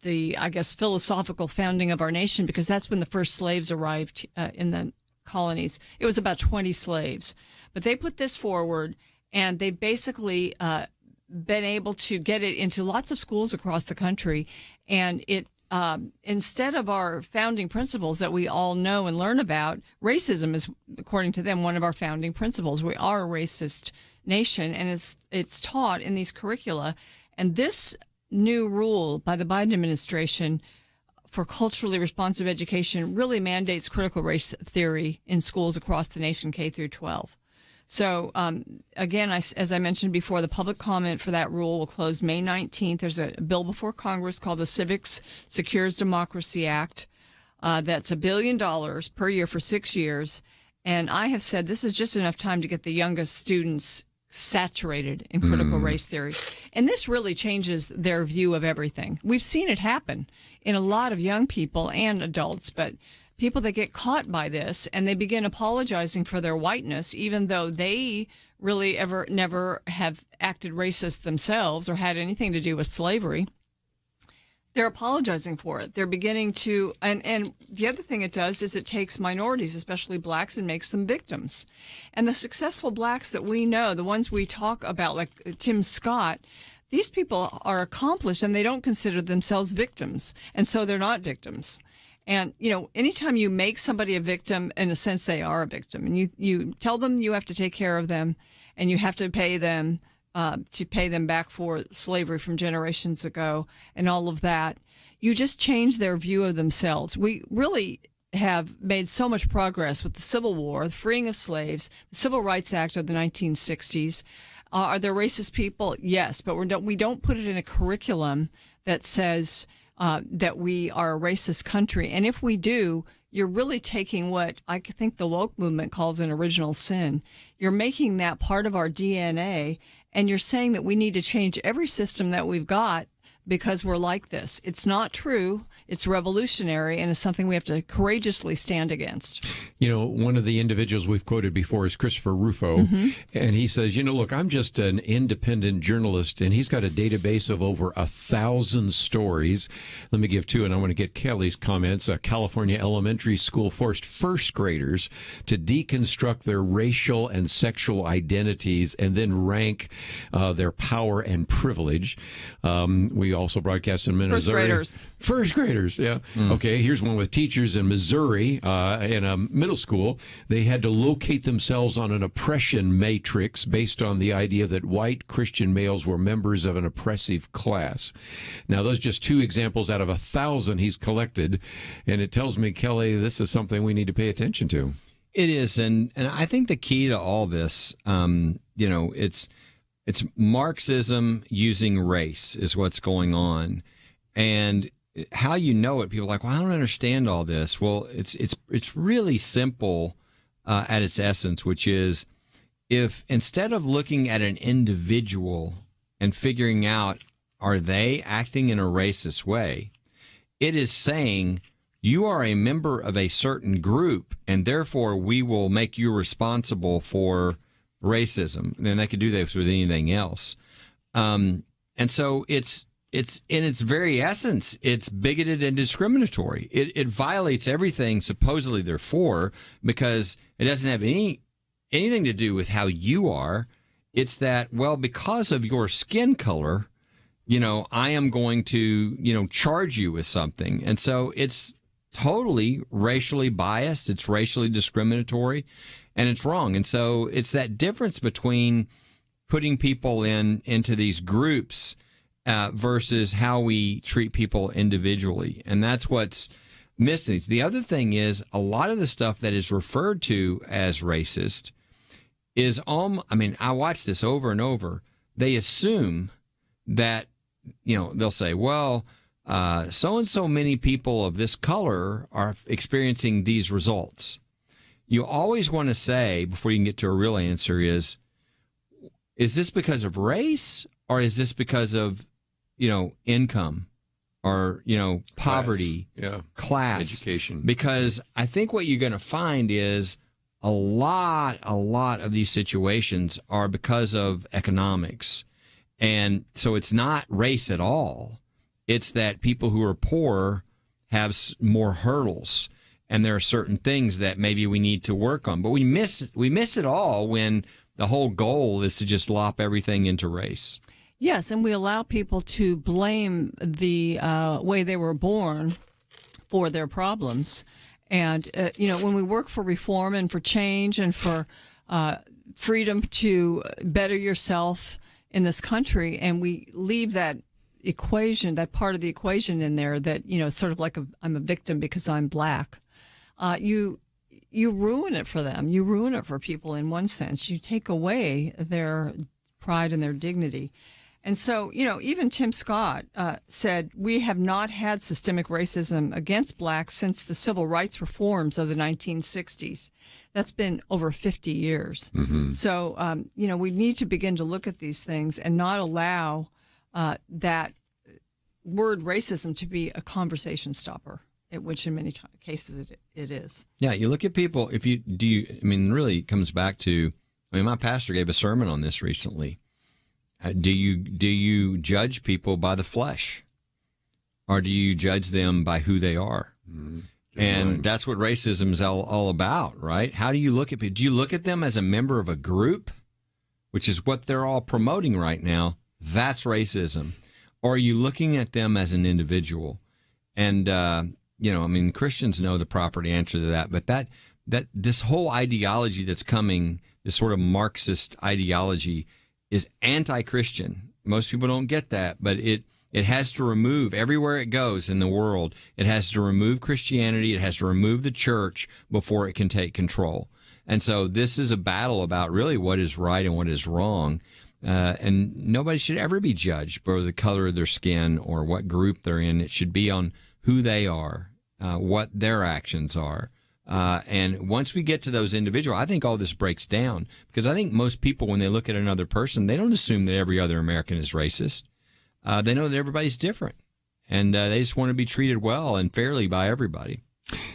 I guess, philosophical founding of our nation, because that's when the first slaves arrived in the colonies. It was about 20 slaves. But they put this forward, and they basically been able to get it into lots of schools across the country. And it instead of our founding principles that we all know and learn about, racism is, according to them, one of our founding principles. We are a racist nation, and it's taught in these curricula. And this new rule by the Biden administration for culturally responsive education really mandates critical race theory in schools across the nation, K through 12. So, again, as I mentioned before, the public comment for that rule will close May 19th. There's a bill before Congress called the Civics Secures Democracy Act. That's $1 billion per year for 6 years. And I have said this is just enough time to get the youngest students saturated in critical race theory. And this really changes their view of everything. We've seen it happen in a lot of young people and adults, but people that get caught by this and they begin apologizing for their whiteness, even though they really never have acted racist themselves or had anything to do with slavery. They're apologizing for it. They're beginning to, and the other thing it does is it takes minorities, especially blacks, and makes them victims. And the successful blacks that we know, the ones we talk about, like Tim Scott, these people are accomplished and they don't consider themselves victims. And so they're not victims. And, you know, anytime you make somebody a victim, in a sense, they are a victim. And you tell them you have to take care of them and you have to pay them back for slavery from generations ago and all of that. You just change their view of themselves. We really have made so much progress with the Civil War, the freeing of slaves, the Civil Rights Act of the 1960s. Are there racist people? Yes, but we don't put it in a curriculum that says that we are a racist country. And if we do, you're really taking what I think the woke movement calls an original sin. You're making that part of our DNA, and you're saying that we need to change every system that we've got because we're like this. It's not true. It's revolutionary, and it's something we have to courageously stand against. You know, one of the individuals we've quoted before is Christopher Rufo, and he says, you know, look, I'm just an independent journalist, and he's got a database of over 1,000 stories. Let me give two, and I want to get Kelly's comments. California elementary school forced first graders to deconstruct their racial and sexual identities and then rank their power and privilege. We also broadcast in Missouri. First graders, yeah. Okay, here's one with teachers in Missouri in a middle school. They had to locate themselves on an oppression matrix based on the idea that white Christian males were members of an oppressive class. Now, those are just two examples out of 1,000 he's collected, and it tells me, Kelly, this is something we need to pay attention to. It is, and I think the key to all this, you know, it's Marxism using race is what's going on. And how you know it, people are like, well, I don't understand all this. Well, it's really simple at its essence, which is if instead of looking at an individual and figuring out, are they acting in a racist way, it is saying you are a member of a certain group, and therefore we will make you responsible for racism. And they could do this with anything else. And so it's in its very essence, it's bigoted and discriminatory. It violates everything supposedly they're for, because it doesn't have anything to do with how you are. It's that, well, because of your skin color, you know, I am going to, you know, charge you with something. And so it's totally racially biased. It's racially discriminatory. And it's wrong. And so it's that difference between putting people into these groups versus how we treat people individually. And that's what's missing. The other thing is a lot of the stuff that is referred to as racist is, I mean, I watch this over and over. They assume that, you know, they'll say, well, so-and-so many people of this color are experiencing these results. You always want to say, before you can get to a real answer, is this because of race, or is this because of, you know, income or, you know, poverty, class, education? Because I think what you're going to find is a lot of these situations are because of economics. And so it's not race at all. It's that people who are poor have more hurdles, and there are certain things that maybe we need to work on. But we miss it all when the whole goal is to just lop everything into race. Yes, and we allow people to blame the way they were born for their problems. And, when we work for reform and for change and for freedom to better yourself in this country, and we leave that equation, that part of the equation in there that, sort of like I'm a victim because I'm black, you ruin it for them. You ruin it for people in one sense. You take away their pride and their dignity. And so, even Tim Scott said, we have not had systemic racism against blacks since the civil rights reforms of the 1960s. That's been over 50 years. Mm-hmm. So, we need to begin to look at these things and not allow that word racism to be a conversation stopper, which in many cases it is. Yeah, you look at people, really it comes back to, my pastor gave a sermon on this recently. Do you judge people by the flesh, or do you judge them by who they are? Mm-hmm. And that's what racism is all about, right? How do you look at people? Do you look at them as a member of a group, which is what they're all promoting right now? That's racism. Or are you looking at them as an individual? And, Christians know the proper answer to that. But that this whole ideology that's coming, this sort of Marxist ideology, is anti-Christian. Most people don't get that, but it has to remove, everywhere it goes in the world, it has to remove Christianity, it has to remove the church before it can take control. And so this is a battle about really what is right and what is wrong. And nobody should ever be judged by the color of their skin or what group they're in. It should be on who they are, what their actions are. And once we get to those individuals, I think all this breaks down, because I think most people, when they look at another person, they don't assume that every other American is racist. They know that everybody's different, and they just want to be treated well and fairly by everybody.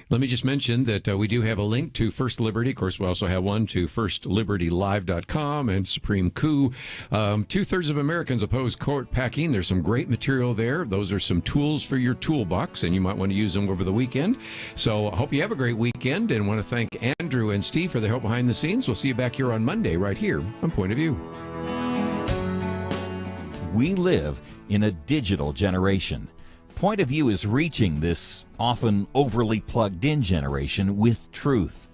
Let me just mention that we do have a link to First Liberty. Of course, we also have one to FirstLibertyLive.com and Supreme Coup. 2/3 of Americans oppose court packing. There's some great material there. Those are some tools for your toolbox, and you might want to use them over the weekend. So I hope you have a great weekend, and want to thank Andrew and Steve for their help behind the scenes. We'll see you back here on Monday right here on Point of View. We live in a digital generation. Point of View is reaching this often overly plugged-in generation with truth.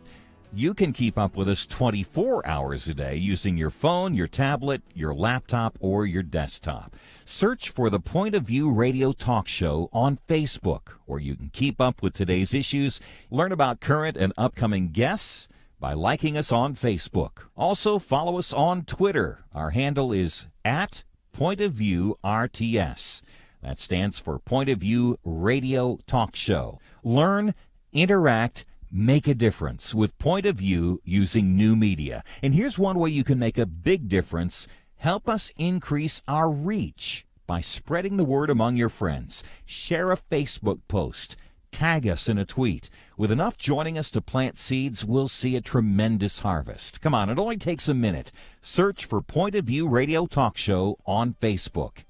You can keep up with us 24 hours a day using your phone, your tablet, your laptop, or your desktop. Search for the Point of View radio talk show on Facebook, where you can keep up with today's issues, learn about current and upcoming guests by liking us on Facebook. Also, follow us on Twitter. Our handle is @PointOfViewRTS. That stands for Point of View Radio Talk Show. Learn, interact, make a difference with Point of View using new media. And here's one way you can make a big difference. Help us increase our reach by spreading the word among your friends. Share a Facebook post. Tag us in a tweet. With enough joining us to plant seeds, we'll see a tremendous harvest. Come on, it only takes a minute. Search for Point of View Radio Talk Show on Facebook,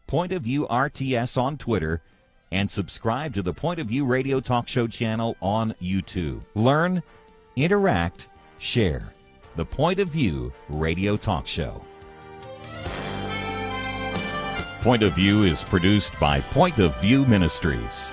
@Point of View RTS on Twitter, and subscribe to the Point of View Radio Talk Show channel on YouTube. Learn, interact, share. The Point of View Radio Talk Show. Point of View is produced by Point of View Ministries.